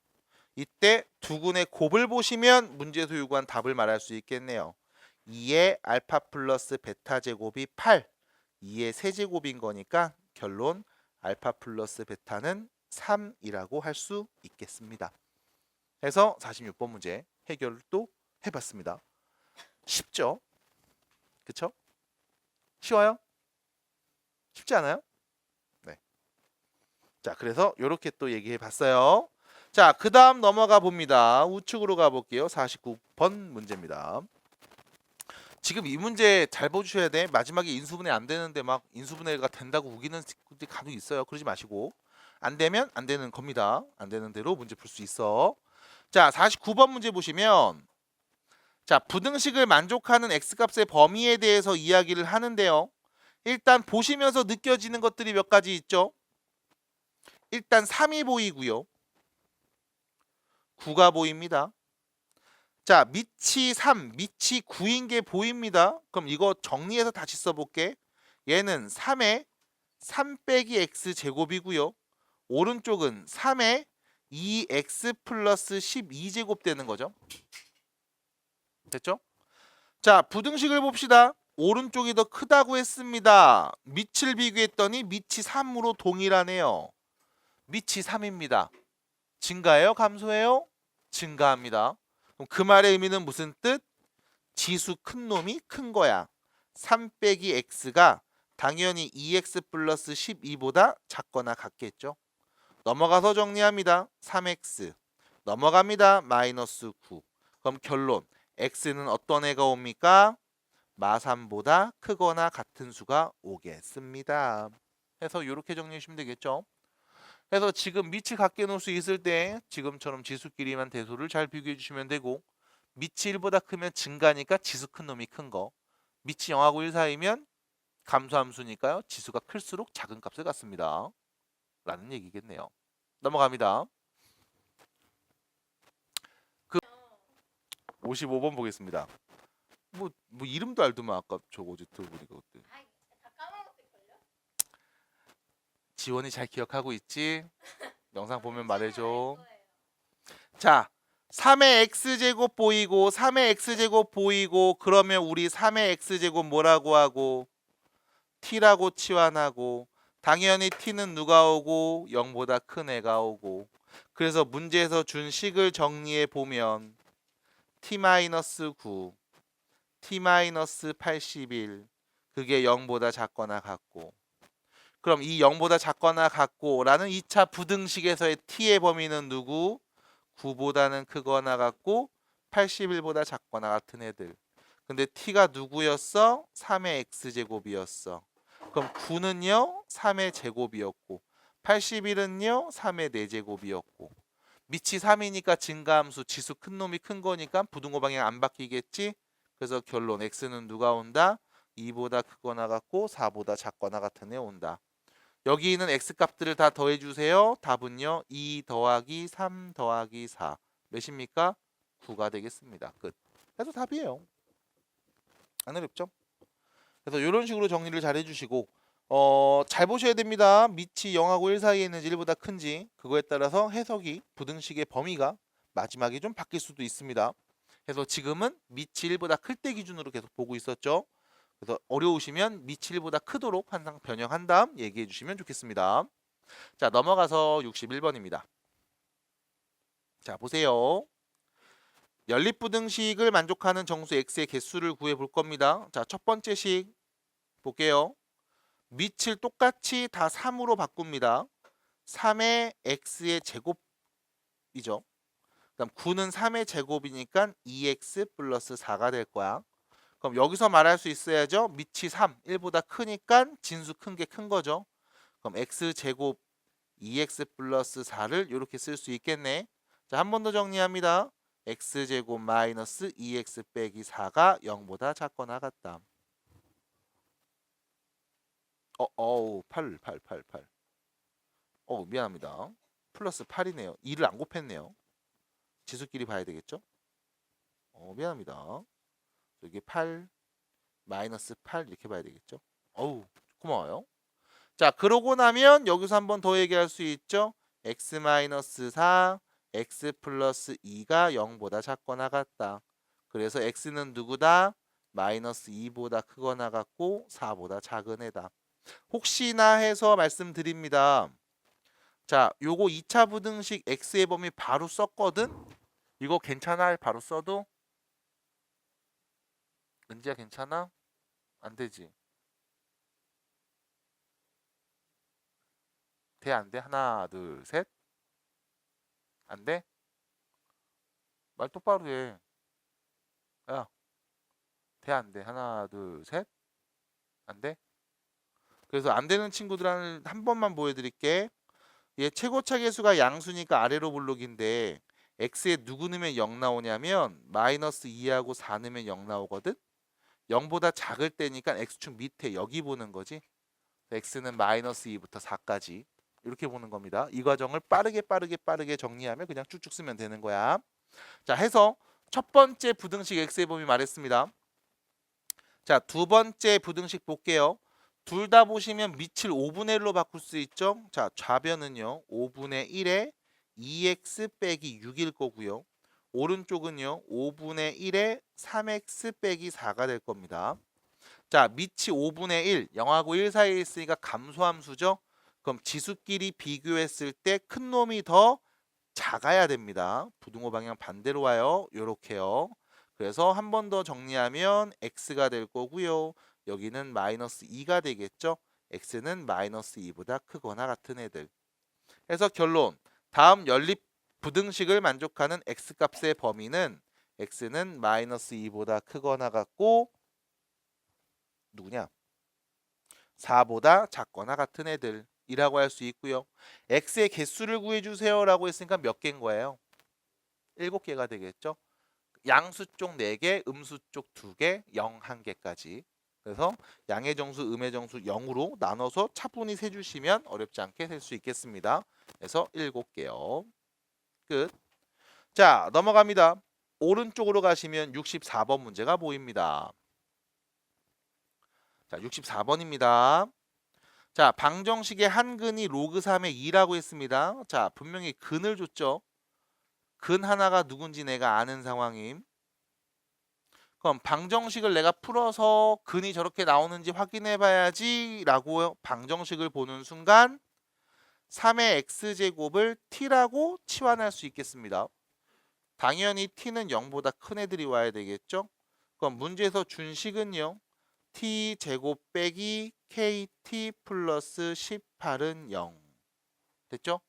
이때 두 근의 곱을 보시면 문제에서 요구한 답을 말할 수 있겠네요. 2의 알파 플러스 베타 제곱이 8. 2의 세제곱인 거니까 결론 알파 플러스 베타는 3이라고 할 수 있겠습니다. 해서 46번 문제 해결도 해봤습니다. 쉽죠? 그쵸? 쉬워요? 쉽지 않아요? 네. 자, 그래서 이렇게 또 얘기해 봤어요. 자, 그 다음 넘어가 봅니다. 우측으로 가볼게요. 49번 문제입니다. 지금 이 문제 잘 보셔야 돼. 마지막에 인수분해 안 되는데 막 인수분해가 된다고 우기는 친구들이 간혹 있어요. 그러지 마시고 안 되면 안 되는 겁니다. 안 되는 대로 문제 풀 수 있어. 자, 49번 문제 보시면 자, 부등식을 만족하는 x값의 범위에 대해서 이야기를 하는데요. 일단 보시면서 느껴지는 것들이 몇 가지 있죠. 일단 3이 보이고요. 9가 보입니다. 자, 밑이 3, 밑이 9인 게 보입니다. 그럼 이거 정리해서 다시 써볼게. 얘는 3의 3 빼기 x 제곱이고요. 오른쪽은 3의 2x 플러스 12제곱 되는 거죠. 됐죠? 자, 부등식을 봅시다. 오른쪽이 더 크다고 했습니다. 밑을 비교했더니 밑이 3으로 동일하네요. 밑이 3입니다. 증가해요? 감소해요? 증가합니다. 그럼 그 말의 의미는 무슨 뜻? 지수 큰 놈이 큰 거야. 3 빼기 x가 당연히 2x 플러스 12보다 작거나 같겠죠. 넘어가서 정리합니다. 3x 넘어갑니다. 마이너스 9. 그럼 결론 x는 어떤 애가 옵니까? 마3보다 크거나 같은 수가 오겠습니다. 해서 이렇게 정리해 주시면 되겠죠. 그래서 지금 밑이 같게 놓을 수 있을 때 지금처럼 지수끼리만 대소를 잘 비교해 주시면 되고 밑이 1보다 크면 증가니까 지수 큰 놈이 큰 거, 밑이 0하고 1 사이면 감소함수니까요. 지수가 클수록 작은 값을 갖습니다. 라는 얘기겠네요. 넘어갑니다. 그 55번 보겠습니다. 뭐 이름도 알더만 아까 저거 어제 들어보니까 그때. 지원이 잘 기억하고 있지? 영상 보면 말해줘. 자, 3의 x제곱 보이고 3의 x제곱 보이고 그러면 우리 3의 x제곱 뭐라고 하고 t라고 치환하고 당연히 t는 누가 오고 0보다 큰 애가 오고 그래서 문제에서 준 식을 정리해 보면 t-9 t-81 그게 0보다 작거나 같고 그럼 이 0보다 작거나 같고 라는 2차 부등식에서의 t의 범위는 누구? 9보다는 크거나 같고 81보다 작거나 같은 애들. 근데 t가 누구였어? 3의 x제곱이었어. 그럼 9는요? 3의 제곱이었고 81은요? 3의 4제곱이었고 밑이 3이니까 증가함수 지수 큰 놈이 큰 거니까 부등호 방향 안 바뀌겠지? 그래서 결론 x는 누가 온다? 2보다 크거나 같고 4보다 작거나 같은 애 온다. 여기 있는 x값들을 다 더해주세요. 답은요. 2 더하기 3 더하기 4 몇입니까? 9가 되겠습니다. 끝. 그래서 답이에요. 안 어렵죠? 그래서 이런 식으로 정리를 잘 해주시고 잘 보셔야 됩니다. 밑이 0하고 1 사이에 있는지 1보다 큰지 그거에 따라서 해석이 부등식의 범위가 마지막에 좀 바뀔 수도 있습니다. 그래서 지금은 밑이 1보다 클 때 기준으로 계속 보고 있었죠. 그래서 어려우시면 밑이 1보다 크도록 항상 변형한 다음 얘기해 주시면 좋겠습니다. 자, 넘어가서 61번입니다. 자, 보세요. 연립부등식을 만족하는 정수 x의 개수를 구해 볼 겁니다. 자, 첫 번째 식 볼게요. 밑을 똑같이 다 3으로 바꿉니다. 3의 x의 제곱이죠. 그다음 9는 3의 제곱이니까 2x 플러스 4가 될 거야. 그럼 여기서 말할 수 있어야죠. 밑이 3, 1보다 크니까 진수 큰 게 큰 거죠. 그럼 x 제곱 2x 플러스 4를 이렇게 쓸 수 있겠네. 자, 한 번 더 정리합니다. x 제곱 마이너스 2x 빼기 4가 0보다 작거나 같다. 8. 미안합니다. 플러스 8이네요. 2를 안 곱했네요. 지수끼리 봐야 되겠죠? 미안합니다. 여기 8, 마이너스 8 이렇게 봐야 되겠죠? 고마워요. 자, 그러고 나면 여기서 한 번 더 얘기할 수 있죠? x 마이너스 4, x 플러스 2가 0보다 작거나 같다. 그래서 x는 누구다? 마이너스 2보다 크거나 같고 4보다 작은 애다. 혹시나 해서 말씀드립니다. 자, 요거 2차 부등식 x의 범위 바로 썼거든? 이거 괜찮아? 바로 써도? 은지야 괜찮아? 안 되지. 돼, 안 돼? 하나, 둘, 셋. 안 돼? 말 똑바로 해. 야, 돼, 안 돼? 하나, 둘, 셋. 안 돼? 그래서 안 되는 친구들은 한 번만 보여드릴게. 얘 최고차 계수가 양수니까 아래로 블록인데 x에 누구 넣으면 0 나오냐면 마이너스 2하고 4 넣으면 0 나오거든. 0보다 작을 때니까 x축 밑에 여기 보는 거지. x는 마이너스 2부터 4까지 이렇게 보는 겁니다. 이 과정을 빠르게 정리하면 그냥 쭉쭉 쓰면 되는 거야. 자, 해서 첫 번째 부등식 x의 범위 말했습니다. 자, 두 번째 부등식 볼게요. 둘 다 보시면 밑을 5분의 1로 바꿀 수 있죠. 자, 좌변은요 5분의 1에 2x 빼기 6일 거고요. 오른쪽은요 5분의 1에 3x 빼기 4가 될 겁니다. 자, 밑이 5분의 1, 0하고 1 사이에 있으니까 감소함수죠. 그럼 지수끼리 비교했을 때 큰 놈이 더 작아야 됩니다. 부등호 방향 반대로 와요. 요렇게요. 그래서 한 번 더 정리하면 x가 될 거고요. 여기는 마이너스 2가 되겠죠. x는 마이너스 2보다 크거나 같은 애들. 그래서 결론. 다음 연립 부등식을 만족하는 x값의 범위는 x는 마이너스 2보다 크거나 같고 누구냐? 4보다 작거나 같은 애들이라고 할 수 있고요. x의 개수를 구해주세요 라고 했으니까 몇 개인 거예요? 7개가 되겠죠. 양수 쪽 4개, 음수 쪽 2개, 0 1개까지. 그래서 양의 정수, 음의 정수 0으로 나눠서 차분히 세주시면 어렵지 않게 셀 수 있겠습니다. 그래서 7개요. 끝. 자, 넘어갑니다. 오른쪽으로 가시면 64번 문제가 보입니다. 자, 64번입니다. 자, 방정식의 한 근이 로그 3의 2라고 했습니다. 자, 분명히 근을 줬죠. 근 하나가 누군지 내가 아는 상황임. 그럼 방정식을 내가 풀어서 근이 저렇게 나오는지 확인해 봐야지 라고 방정식을 보는 순간 3의 x제곱을 t라고 치환할 수 있겠습니다. 당연히 t는 0보다 큰 애들이 와야 되겠죠. 그럼 문제에서 준 식은요. t제곱 빼기 kt 플러스 18은 0. 됐죠?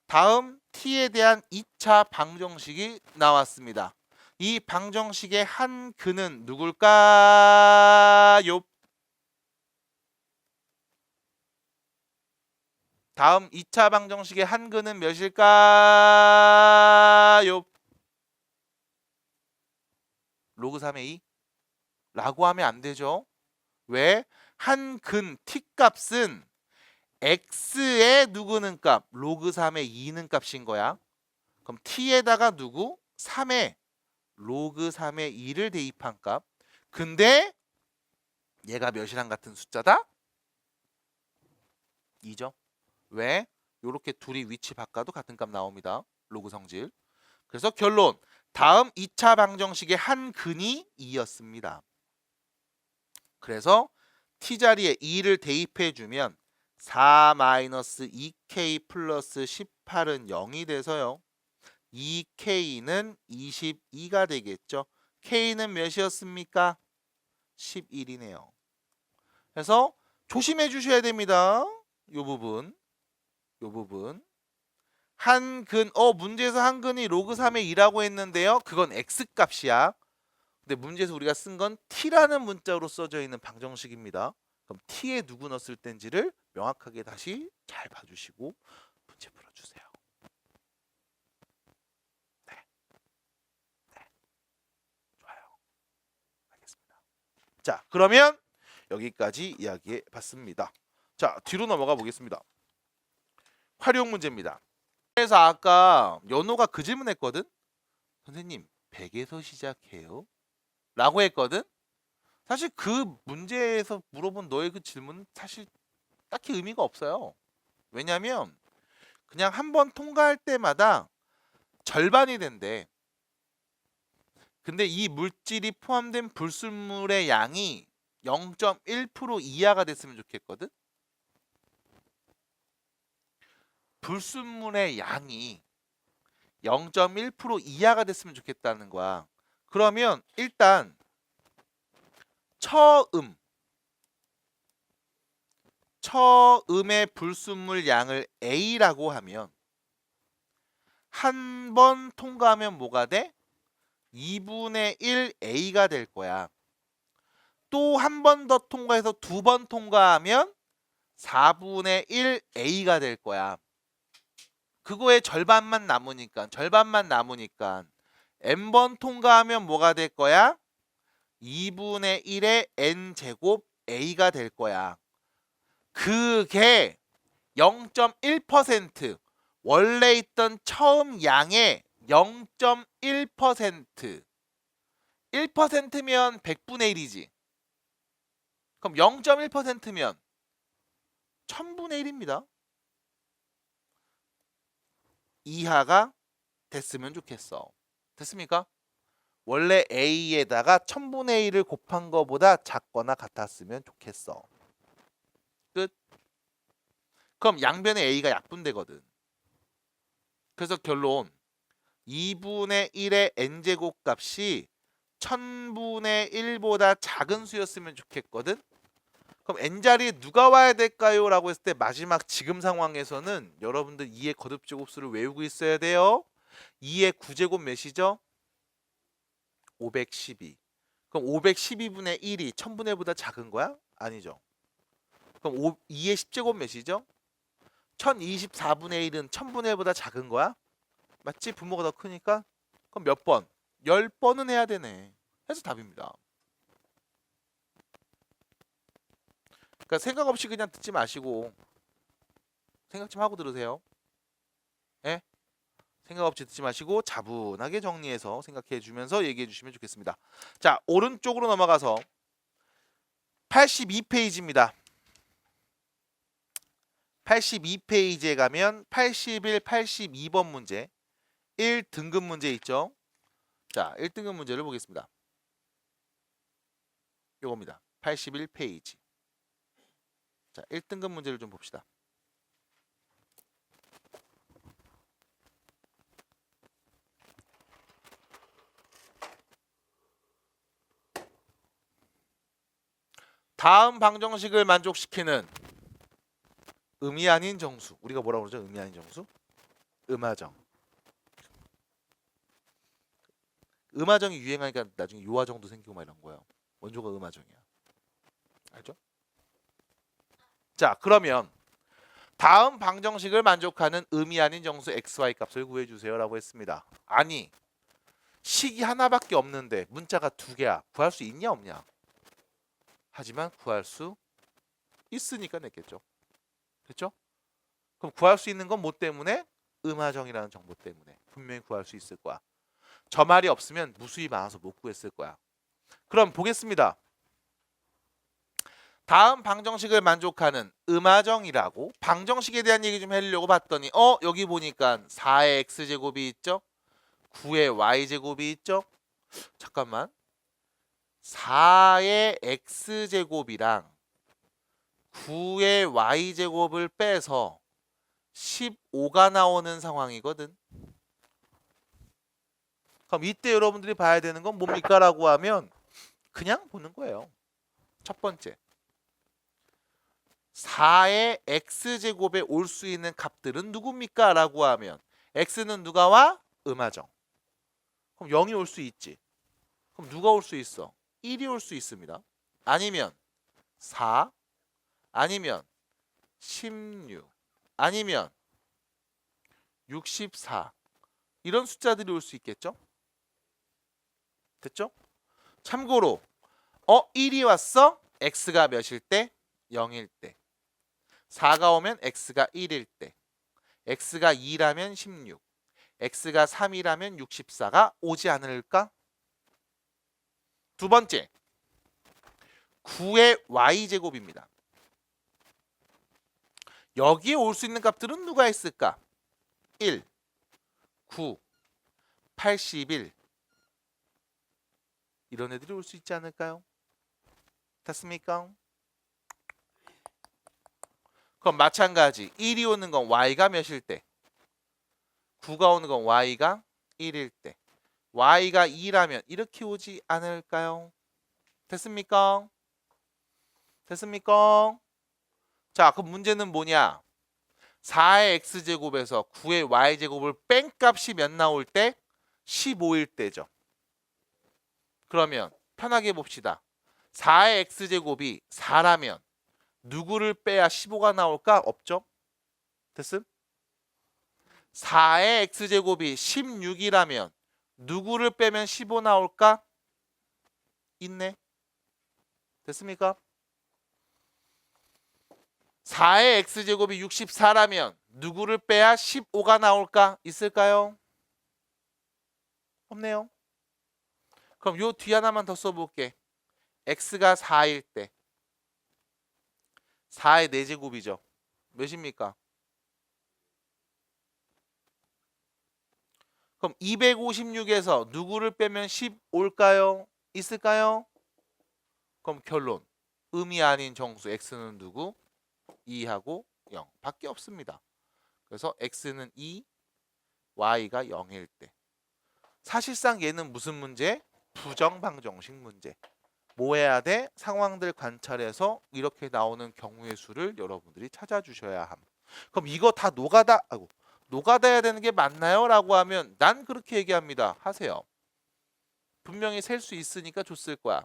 다음 t에 대한 2차 방정식이 나왔습니다. 이 방정식의 한 근은 누굴까요? 다음 2차 방정식의 한 근은 몇일까요? 로그 3의 2? 라고 하면 안 되죠. 왜? 한 근 t값은 x의 누구는 값? 로그 3의 2는 값인 거야. 그럼 t에다가 누구? 3의 로그 3의 2를 대입한 값. 근데 얘가 몇이랑 같은 숫자다? 2죠. 왜? 요렇게 둘이 위치 바꿔도 같은 값 나옵니다. 로그 성질. 그래서 결론. 다음 2차 방정식의 한 근이 2였습니다. 그래서 t자리에 2를 대입해 주면 4-2k 플러스 18은 0이 돼서요. 2k는 22가 되겠죠. k는 몇이었습니까? 11이네요. 그래서 조심해 주셔야 됩니다. 요 부분. 한근, 문제에서 한근이 로그 3의 2라고 했는데요. 그건 x값이야. 근데 문제에서 우리가 쓴 건 t라는 문자로 써져 있는 방정식입니다. 그럼 t에 누구 넣었을 땐지를 명확하게 다시 잘 봐주시고 문제 풀어주세요. 네. 좋아요. 알겠습니다. 자, 그러면 여기까지 이야기해 봤습니다. 자, 뒤로 넘어가 보겠습니다. 활용 문제입니다. 그래서 아까 연호가 그 질문했거든. 선생님, 100에서 시작해요? 라고 했거든. 사실 그 문제에서 물어본 너의 그 질문은 사실 딱히 의미가 없어요. 왜냐면 그냥 한 번 통과할 때마다 절반이 된대. 근데 이 물질이 포함된 불순물의 양이 0.1% 이하가 됐으면 좋겠거든. 불순물의 양이 0.1% 이하가 됐으면 좋겠다는 거야. 그러면 일단 처음의 불순물 양을 A라고 하면 한 번 통과하면 뭐가 돼? 2분의 1 A가 될 거야. 또 한 번 더 통과해서 두 번 통과하면 4분의 1 A가 될 거야. 그거의 절반만 남으니까 n번 통과하면 뭐가 될 거야? 2분의 1의 n제곱 A가 될 거야. 그게 0.1% 원래 있던 처음 양의 0.1% 1%면 100분의 1이지. 그럼 0.1%면 1000분의 1입니다. 이하가 됐으면 좋겠어. 됐습니까? 원래 A에다가 1000분의 1을 곱한 거보다 작거나 같았으면 좋겠어. 끝. 그럼 양변의 A가 약분되거든. 그래서 결론 2분의 1의 n제곱 값이 1000분의 1보다 작은 수였으면 좋겠거든. 그럼 n자리에 누가 와야 될까요? 라고 했을 때 마지막 지금 상황에서는 여러분들 2의 거듭제곱수를 외우고 있어야 돼요. 2의 9제곱 몇이죠? 512. 그럼 512분의 1이 1000분의 1보다 작은 거야? 아니죠. 그럼 2의 10제곱 몇이죠? 1024분의 1은 1000분의 1보다 작은 거야? 맞지? 분모가 더 크니까? 그럼 몇 번? 10번은 해야 되네. 해서 답입니다. 그러니까 생각 없이 그냥 듣지 마시고 생각 좀 하고 들으세요. 예? 생각 없이 듣지 마시고 차분하게 정리해서 생각해 주면서 얘기해 주시면 좋겠습니다. 자, 오른쪽으로 넘어가서 82페이지입니다. 82페이지에 가면 81, 82번 문제 1등급 문제 있죠. 자, 1등급 문제를 보겠습니다. 요겁니다. 81페이지. 자, 1등급 문제를 좀 봅시다. 다음 방정식을 만족시키는 음이 아닌 정수. 우리가 뭐라고 그러죠? 음이 아닌 정수? 음하정. 음하정이 유행하니까 나중에 요하정도 생기고 막 이런 거예요. 원조가 음하정이야. 알죠? 자, 그러면 다음 방정식을 만족하는 음이 아닌 정수 xy 값을 구해주세요 라고 했습니다. 아니, 식이 하나밖에 없는데 문자가 두 개야. 구할 수 있냐 없냐? 하지만 구할 수 있으니까 냈겠죠. 그렇죠? 그럼 구할 수 있는 건 뭐 때문에? 음하정이라는 정보 때문에. 분명히 구할 수 있을 거야. 저 말이 없으면 무수히 많아서 못 구했을 거야. 그럼 보겠습니다. 다음 방정식을 만족하는 음하정이라고 방정식에 대한 얘기 좀 하려고 봤더니 여기 보니까 4의 x제곱이 있죠? 9의 y제곱이 있죠? 잠깐만. 4의 x제곱이랑 9의 y제곱을 빼서 15가 나오는 상황이거든. 그럼 이때 여러분들이 봐야 되는 건 뭡니까? 라고 하면 그냥 보는 거예요. 첫 번째. 4의 x제곱에 올 수 있는 값들은 누굽니까? 라고 하면 x는 누가 와? 음하정. 그럼 0이 올 수 있지. 그럼 누가 올 수 있어? 1이 올 수 있습니다. 아니면 4, 아니면 16, 아니면 64 이런 숫자들이 올 수 있겠죠? 됐죠? 참고로 1이 왔어? x가 몇일 때? 0일 때. 4가 오면 x가 1일 때. x가 2라면 16. x가 3이라면 64가 오지 않을까? 두 번째. 9의 y제곱입니다. 여기에 올 수 있는 값들은 누가 있을까? 1, 9, 81 이런 애들이 올 수 있지 않을까요? 됐습니까? 그럼 마찬가지 1이 오는 건 y가 몇일 때? 9가 오는 건 y가 1일 때. y가 2라면 이렇게 오지 않을까요? 됐습니까? 됐습니까? 자, 그럼 문제는 뭐냐? 4의 x제곱에서 9의 y제곱을 뺀 값이 몇 나올 때? 15일 때죠. 그러면 편하게 봅시다. 4의 x제곱이 4라면 누구를 빼야 15가 나올까? 없죠? 됐음? 4의 x제곱이 16이라면 누구를 빼면 15 나올까? 있네. 됐습니까? 4의 x제곱이 64라면 누구를 빼야 15가 나올까? 있을까요? 없네요. 그럼 요 뒤 하나만 더 써볼게. x가 4일 때 4의 4제곱이죠. 몇입니까? 그럼 256에서 누구를 빼면 10 올까요? 있을까요? 그럼 결론. 음이 아닌 정수 x는 누구? 2하고 0 밖에 없습니다. 그래서 x는 2, y가 0일 때. 사실상 얘는 무슨 문제? 부정방정식 문제. 뭐 해야 돼? 상황들 관찰해서 이렇게 나오는 경우의 수를 여러분들이 찾아주셔야 함. 그럼 이거 다 노가다야 되는 게 맞나요? 라고 하면 난 그렇게 얘기합니다. 하세요. 분명히 셀 수 있으니까 줬을 거야.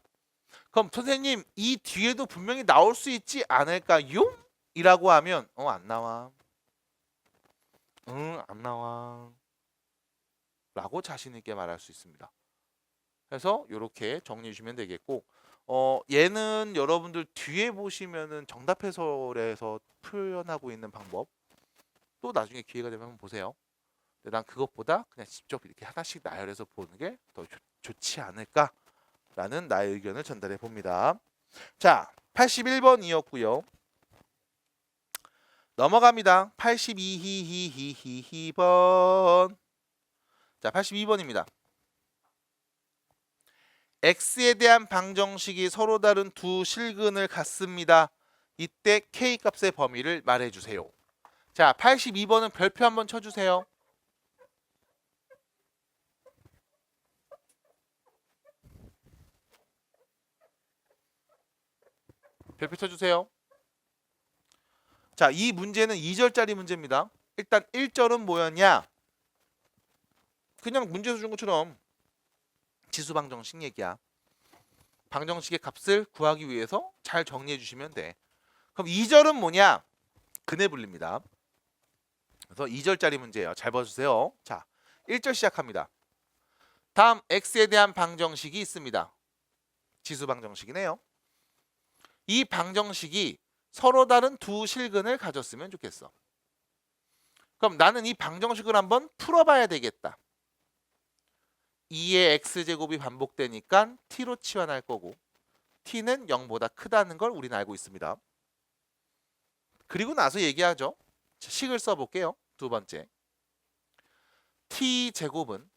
그럼 선생님 이 뒤에도 분명히 나올 수 있지 않을까요? 이라고 하면 안 나와. 안 나와. 라고 자신 있게 말할 수 있습니다. 그래서 이렇게 정리해 주시면 되겠고 얘는 여러분들 뒤에 보시면은 정답 해설에서 표현하고 있는 방법 또 나중에 기회가 되면 한번 보세요. 근데 난 그것보다 그냥 직접 이렇게 하나씩 나열해서 보는 게 더 좋지 않을까라는 나의 의견을 전달해 봅니다. 자, 81번이었고요. 넘어갑니다. 82번. 자, 82번입니다. x에 대한 방정식이 서로 다른 두 실근을 갖습니다. 이때 k 값의 범위를 말해주세요. 자, 82번은 별표 한번 쳐주세요. 별표 쳐주세요. 자, 이 문제는 2절짜리 문제입니다. 일단 1절은 뭐였냐? 그냥 문제에서 준 것처럼 지수방정식 얘기야. 방정식의 값을 구하기 위해서 잘 정리해 주시면 돼. 그럼 2절은 뭐냐? 근해분리입니다. 그래서 2절짜리 문제예요. 잘 봐주세요. 자, 1절 시작합니다. 다음 x에 대한 방정식이 있습니다. 지수방정식이네요. 이 방정식이 서로 다른 두 실근을 가졌으면 좋겠어. 그럼 나는 이 방정식을 한번 풀어봐야 되겠다. 2의 x제곱이 반복되니까 t로 치환할 거고 t는 0보다 크다는 걸 우리는 알고 있습니다. 그리고 나서 얘기하죠. 식을 써볼게요. 두 번째. t제곱은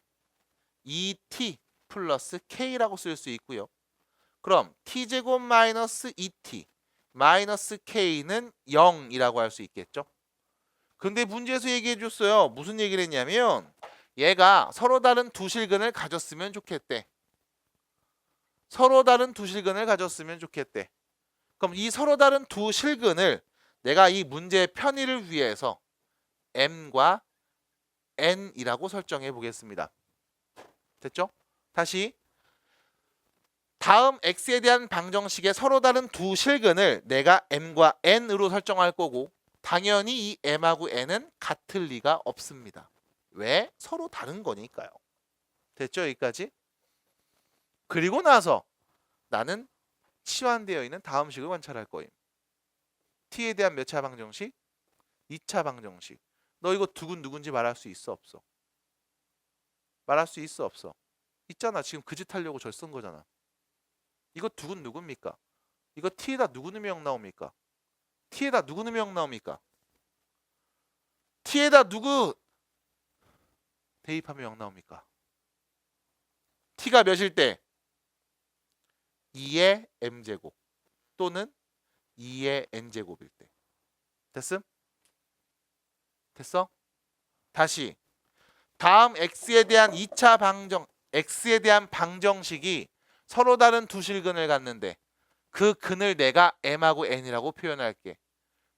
2t 플러스 k라고 쓸 수 있고요. 그럼 t제곱 마이너스 2t 마이너스 k는 0이라고 할 수 있겠죠. 근데 문제에서 얘기해 줬어요. 무슨 얘기를 했냐면 얘가 서로 다른 두 실근을 가졌으면 좋겠대. 서로 다른 두 실근을 가졌으면 좋겠대. 그럼 이 서로 다른 두 실근을 내가 이 문제의 편의를 위해서 m과 n이라고 설정해 보겠습니다. 됐죠? 다시 다음 x에 대한 방정식의 서로 다른 두 실근을 내가 m과 n으로 설정할 거고 당연히 이 m하고 n은 같을 리가 없습니다. 왜? 서로 다른 거니까요. 됐죠? 여기까지? 그리고 나서 나는 치환되어 있는 다음 식을 관찰할 거임. t에 대한 몇 차 방정식? 2차 방정식. 너 이거 두근 누군지 말할 수 있어 없어? 말할 수 있어 없어? 있잖아. 지금 그 짓 하려고 절 쓴 거잖아. 이거 두근 누굽니까? 이거 t에다 누구 넣으면 0 나옵니까? t에다 누구 넣으면 0 나옵니까? t에다 누구 대입하면 0 나옵니까? t가 몇일 때? 2의 m제곱 또는 2의 n제곱일 때. 됐음? 됐어? 다시 다음 x에 대한 2차 x에 대한 방정식이 서로 다른 두 실근을 갖는데 그 근을 내가 m하고 n이라고 표현할게.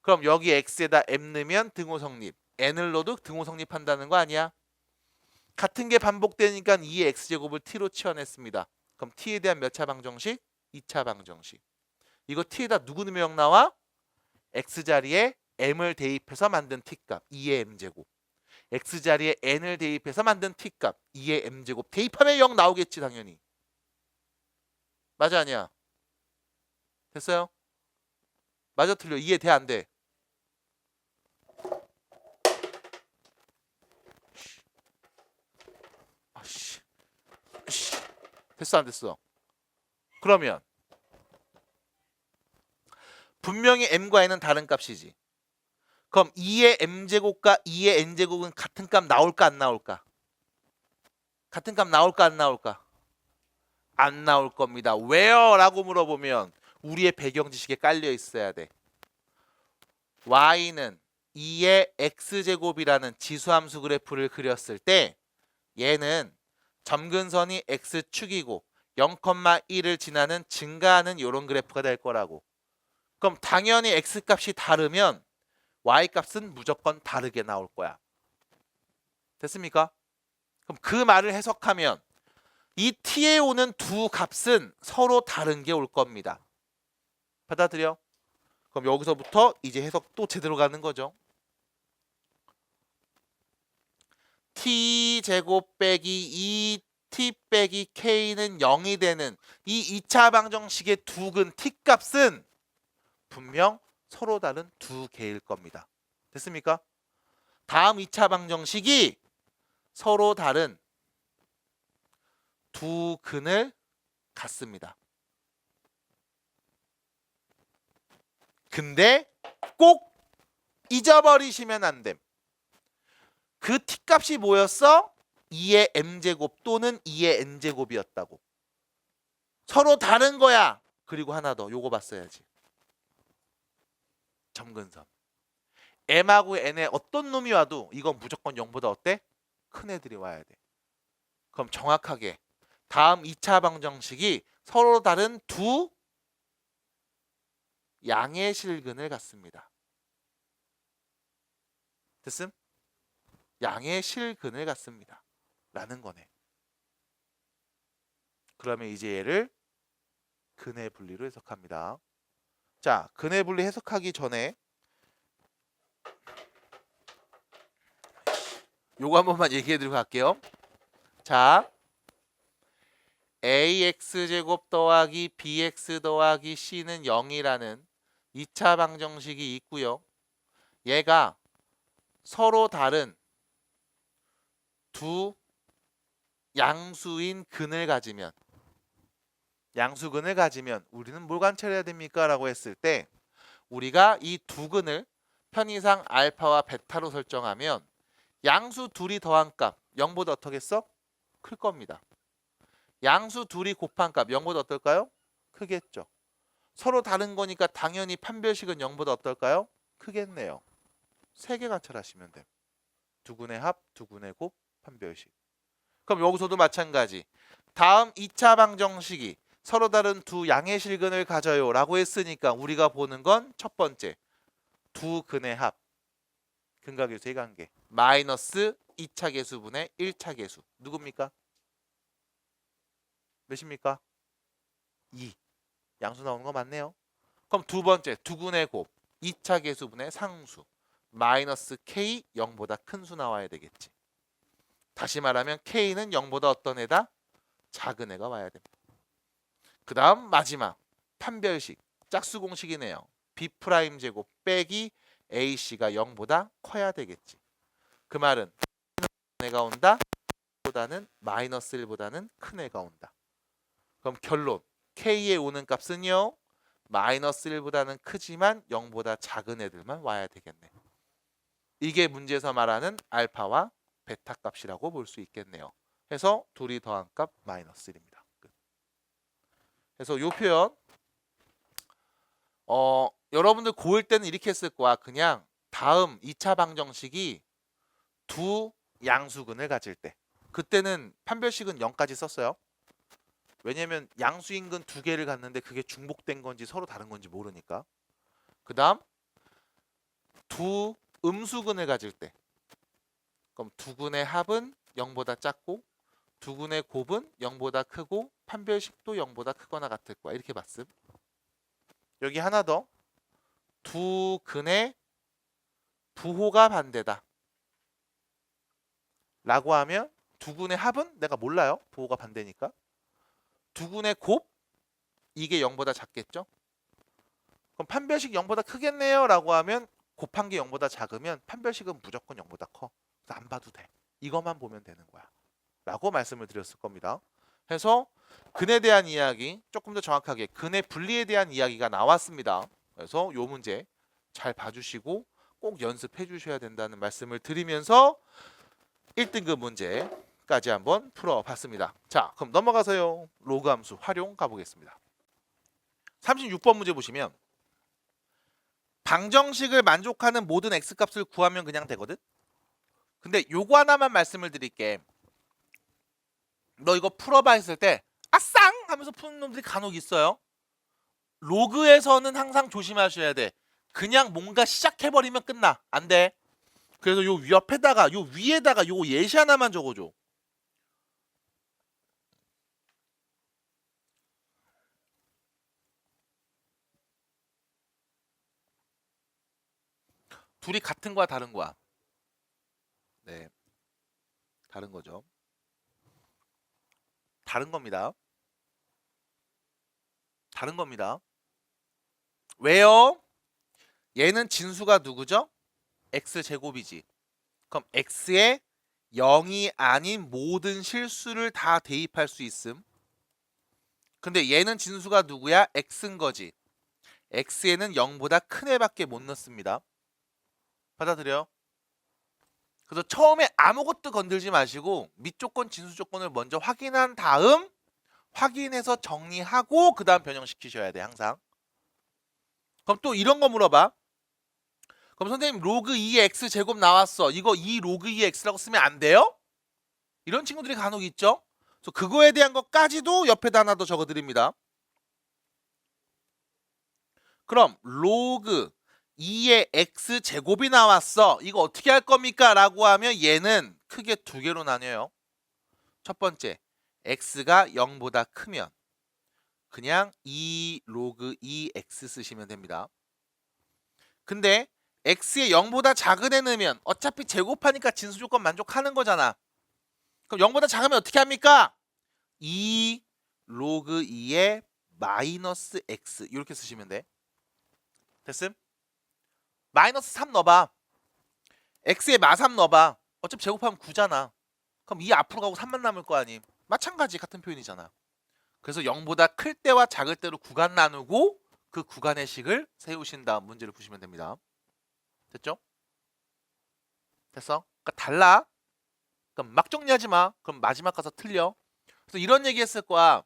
그럼 여기 x에다 m 넣으면 등호 성립, n을 넣어도 등호 성립한다는 거 아니야? 같은 게 반복되니까 2의 x제곱을 t로 치환했습니다. 그럼 t에 대한 몇 차 방정식? 2차 방정식. 이거 t에다 누구 넣으면 0 나와? x자리에 m을 대입해서 만든 t값 2의 m제곱. x자리에 n을 대입해서 만든 t값 2의 m제곱. 대입하면 0 나오겠지 당연히. 맞아 아니야? 됐어요? 맞아 틀려? 이해돼 안 돼? 아씨. 됐어 안 됐어? 그러면 분명히 m과 n은 다른 값이지. 그럼 2의 m제곱과 2의 n제곱은 같은 값 나올까 안 나올까? 같은 값 나올까 안 나올까? 안 나올 겁니다. 왜요? 라고 물어보면 우리의 배경 지식에 깔려 있어야 돼. y는 2의 x제곱이라는 지수함수 그래프를 그렸을 때 얘는 점근선이 x축이고 0,1을 지나는 증가하는 이런 그래프가 될 거라고. 그럼 당연히 x값이 다르면 y값은 무조건 다르게 나올 거야. 됐습니까? 그럼 그 말을 해석하면 이 t에 오는 두 값은 서로 다른 게 올 겁니다. 받아들여? 그럼 여기서부터 이제 해석 또 제대로 가는 거죠. t제곱 빼기 2t 빼기 k는 0이 되는 이 2차 방정식의 두 근 t값은 분명 서로 다른 두 개일 겁니다. 됐습니까? 다음 2차 방정식이 서로 다른 두 근을 갖습니다. 근데 꼭 잊어버리시면 안 됨. 그 t값이 뭐였어? 2의 m제곱 또는 2의 n제곱이었다고. 서로 다른 거야. 그리고 하나 더. 요거 봤어야지. 점근선. m하고 n에 어떤 놈이 와도 이건 무조건 0보다 어때? 큰 애들이 와야 돼. 그럼 정확하게 다음 2차 방정식이 서로 다른 두 양의 실근을 갖습니다. 됐음? 양의 실근을 갖습니다. 라는 거네. 그러면 이제 얘를 근의 분리로 해석합니다. 자, 근의 분리 해석하기 전에 요거 한 번만 얘기해드리고 갈게요. 자, ax제곱 더하기 bx 더하기 c는 0이라는 2차 방정식이 있고요. 얘가 서로 다른 두 양수인 근을 가지면 양수근을 가지면 우리는 뭘 관찰해야 됩니까? 라고 했을 때 우리가 이 두 근을 편의상 알파와 베타로 설정하면 양수 둘이 더한 값 0보다 어떻겠어? 클 겁니다. 양수 둘이 곱한 값 0보다 어떨까요? 크겠죠. 서로 다른 거니까 당연히 판별식은 0보다 어떨까요? 크겠네요. 세 개 관찰하시면 돼요. 두 근의 합, 두 근의 곱, 판별식. 그럼 여기서도 마찬가지. 다음 2차 방정식이 서로 다른 두 양의 실근을 가져요 라고 했으니까 우리가 보는 건 첫 번째 두 근의 합 근각계수의 관계 마이너스 2차 계수분의 1차 계수 누굽니까? 몇입니까? 2. 양수 나오는 거 맞네요. 그럼 두 번째 두 근의 곱 2차 계수분의 상수 마이너스 k 0보다 큰 수 나와야 되겠지. 다시 말하면 k는 0보다 어떤 애다? 작은 애가 와야 됩니다. 그 다음 마지막 판별식 짝수 공식이네요. b' 제곱 빼기 ac가 0보다 커야 되겠지. 그 말은 큰 애가 온다 보다는 마이너스 1보다는 큰 애가 온다. 그럼 결론 k에 오는 값은요 마이너스 1보다는 크지만 0보다 작은 애들만 와야 되겠네. 이게 문제에서 말하는 알파와 베타 값이라고 볼 수 있겠네요. 해서 둘이 더한 값 마이너스 1입니다. 그래서 이 표현 여러분들 고1 때는 이렇게 했을 거야. 그냥 다음 2차 방정식이 두 양수근을 가질 때 그때는 판별식은 0까지 썼어요. 왜냐면 양수인 근 두 개를 갖는데 그게 중복된 건지 서로 다른 건지 모르니까. 그 다음 두 음수근을 가질 때 그럼 두 근의 합은 0보다 작고 두 근의 곱은 0보다 크고 판별식도 0보다 크거나 같을 거야. 이렇게 봤음. 여기 하나 더. 두 근의 부호가 반대다. 라고 하면 두 근의 합은 내가 몰라요. 부호가 반대니까. 두 근의 곱 이게 0보다 작겠죠? 그럼 판별식 0보다 크겠네요. 라고 하면 곱한 게 0보다 작으면 판별식은 무조건 0보다 커. 그래서 안 봐도 돼. 이것만 보면 되는 거야. 라고 말씀을 드렸을 겁니다. 해서 근에 대한 이야기 조금 더 정확하게 근의 분리에 대한 이야기가 나왔습니다. 그래서 이 문제 잘 봐주시고 꼭 연습해 주셔야 된다는 말씀을 드리면서 1등급 문제까지 한번 풀어봤습니다. 자, 그럼 넘어가서요. 로그 함수 활용 가보겠습니다. 36번 문제 보시면 방정식을 만족하는 모든 x값을 구하면 그냥 되거든. 근데 요거 하나만 말씀을 드릴게. 너 이거 풀어봐 했을 때 아쌍 하면서 푸는 놈들이 간혹 있어요. 로그에서는 항상 조심하셔야 돼. 그냥 뭔가 시작해버리면 끝나. 안 돼. 그래서 요 옆에다가 요 위에다가 요 예시 하나만 적어줘. 둘이 같은 거야 다른 거야? 네, 다른 거죠. 다른 겁니다. 다른 겁니다. 왜요? 얘는 진수가 누구죠? x제곱이지. 그럼 x에 0이 아닌 모든 실수를 다 대입할 수 있음. 근데 얘는 진수가 누구야? x인 거지. x에는 0보다 큰 애밖에 못 넣습니다. 받아들여? 그래서 처음에 아무것도 건들지 마시고 밑조건 진수 조건을 먼저 확인한 다음 확인해서 정리하고 그 다음 변형시키셔야 돼 항상. 그럼 또 이런 거 물어봐. 그럼 선생님 로그 2의 x제곱 나왔어. 이거 2 로그 2의 x라고 쓰면 안 돼요? 이런 친구들이 간혹 있죠. 그래서 그거에 대한 것까지도 옆에다 하나 더 적어드립니다. 그럼 로그 2의 x제곱이 나왔어. 이거 어떻게 할 겁니까? 라고 하면 얘는 크게 두 개로 나뉘어요. 첫 번째, x가 0보다 크면 그냥 2 로그 2x 쓰시면 됩니다. 근데 x에 0보다 작은 애 넣으면 어차피 제곱하니까 진수 조건 만족하는 거잖아. 그럼 0보다 작으면 어떻게 합니까? 2 로그 2의 마이너스 x 이렇게 쓰시면 돼. 됐음? 마이너스 3 넣어봐. x에 마3 넣어봐. 어차피 제곱하면 9잖아. 그럼 2 앞으로 가고 3만 남을 거 아님. 마찬가지 같은 표현이잖아. 그래서 0보다 클 때와 작을 때로 구간 나누고 그 구간의 식을 세우신 다음 문제를 푸시면 됩니다. 됐죠? 됐어? 그러니까 달라. 그럼 막 정리하지 마. 그럼 마지막 가서 틀려. 그래서 이런 얘기 했을 거야.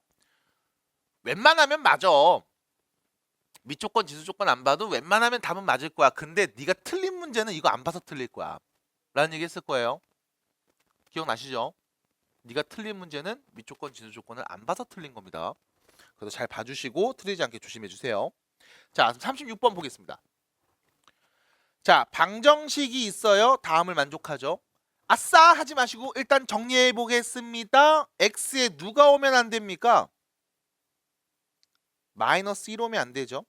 웬만하면 맞아. 미조건, 지수조건 안 봐도 웬만하면 답은 맞을 거야. 근데 네가 틀린 문제는 이거 안 봐서 틀릴 거야. 라는 얘기 했을 거예요. 기억나시죠? 네가 틀린 문제는 미조건, 지수조건을 안 봐서 틀린 겁니다. 그래서 잘 봐주시고 틀리지 않게 조심해 주세요. 자, 36번 보겠습니다. 자, 방정식이 있어요. 다음을 만족하죠. 아싸 하지 마시고 일단 정리해 보겠습니다. x에 누가 오면 안 됩니까? 마이너스 1 오면 안 되죠.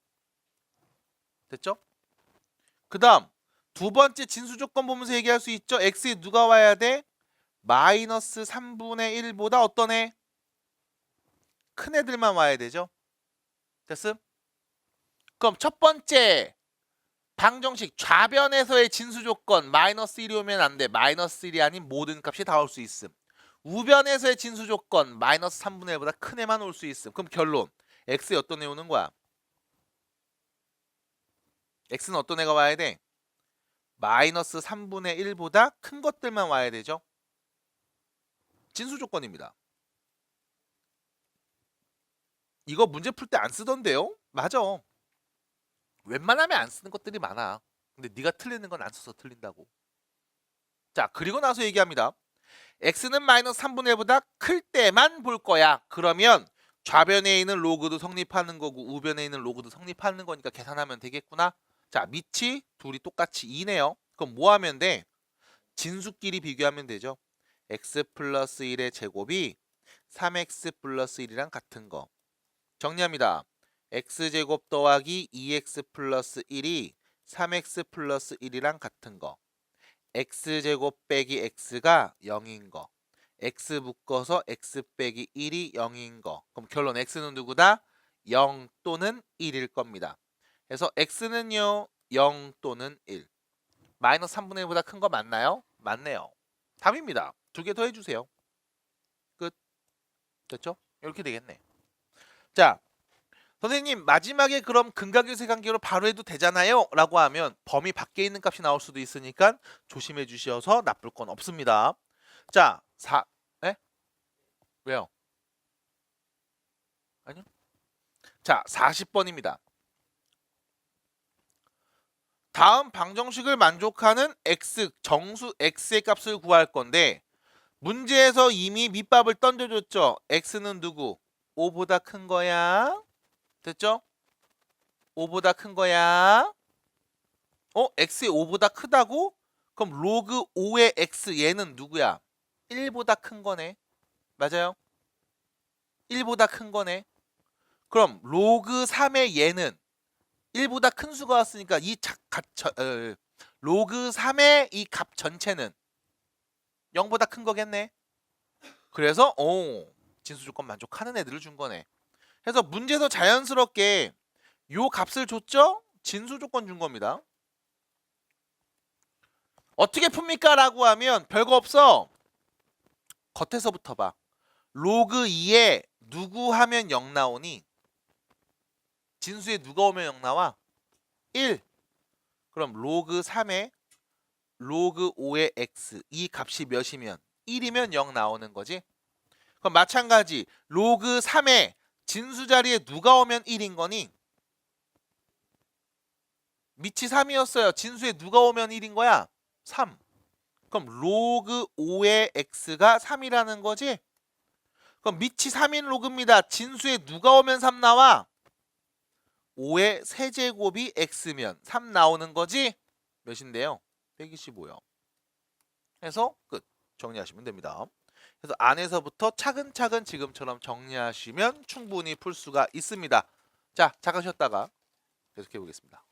됐죠? 그 다음 두 번째 진수 조건 보면서 얘기할 수 있죠. x에 누가 와야 돼? 마이너스 3분의 1보다 어떤 애? 큰 애들만 와야 되죠. 됐음? 그럼 첫 번째 방정식 좌변에서의 진수 조건 마이너스 1이 오면 안 돼. 마이너스 1이 아닌 모든 값이 다 올 수 있음. 우변에서의 진수 조건 마이너스 3분의 1보다 큰 애만 올 수 있음. 그럼 결론 x에 어떤 애 오는 거야? x는 어떤 애가 와야 돼? 마이너스 3분의 1보다 큰 것들만 와야 되죠. 진수 조건입니다. 이거 문제 풀 때 안 쓰던데요? 맞아. 웬만하면 안 쓰는 것들이 많아. 근데 네가 틀리는 건 안 써서 틀린다고. 자, 그리고 나서 얘기합니다. x는 마이너스 3분의 1보다 클 때만 볼 거야. 그러면 좌변에 있는 로그도 성립하는 거고 우변에 있는 로그도 성립하는 거니까 계산하면 되겠구나. 자, 밑이 둘이 똑같이 2네요. 그럼 뭐 하면 돼? 진수끼리 비교하면 되죠. x 플러스 1의 제곱이 3x 플러스 1이랑 같은 거. 정리합니다. x제곱 더하기 2x 플러스 1이 3x 플러스 1이랑 같은 거. x제곱 빼기 x가 0인 거. x 묶어서 x 빼기 1이 0인 거. 그럼 결론 x는 누구다? 0 또는 1일 겁니다. 그래서 x는요 0 또는 1. 마이너스 3분의 1보다 큰 거 맞나요? 맞네요. 답입니다. 두 개 더 해주세요. 끝. 됐죠? 이렇게 되겠네. 자, 선생님 마지막에 그럼 근각유색관계로 바로 해도 되잖아요? 라고 하면 범위 밖에 있는 값이 나올 수도 있으니까 조심해 주셔서 나쁠 건 없습니다. 자, 에? 왜요? 아니요. 자, 40번입니다. 다음 방정식을 만족하는 x, 정수 x의 값을 구할 건데 문제에서 이미 밑밥을 던져줬죠. x는 누구? 5보다 큰 거야. 됐죠? 5보다 큰 거야. x의 5보다 크다고? 그럼 로그 5의 x 얘는 누구야? 1보다 큰 거네. 맞아요? 1보다 큰 거네. 그럼 로그 3의 얘는 1보다 큰 수가 왔으니까 로그 3의 이 값 전체는 0보다 큰 거겠네. 그래서 진수 조건 만족하는 애들을 준 거네. 그래서 문제에서 자연스럽게 요 값을 줬죠? 진수 조건 준 겁니다. 어떻게 풉니까? 라고 하면 별거 없어. 겉에서부터 봐. 로그 2에 누구 하면 0 나오니? 진수에 누가 오면 0 나와? 1. 그럼 로그 3에 로그 5의 x 이 값이 몇이면 1이면 0 나오는 거지. 그럼 마찬가지 로그 3에 진수 자리에 누가 오면 1인 거니? 밑이 3이었어요. 진수에 누가 오면 1인 거야? 3. 그럼 로그 5의 x가 3이라는 거지? 그럼 밑이 3인 로그입니다. 진수에 누가 오면 3 나와? 5의 세제곱이 x면 3 나오는 거지? 몇인데요? 125요. 해서 끝. 정리하시면 됩니다. 그래서 안에서부터 차근차근 지금처럼 정리하시면 충분히 풀 수가 있습니다. 자, 잠깐 쉬었다가 계속해 보겠습니다.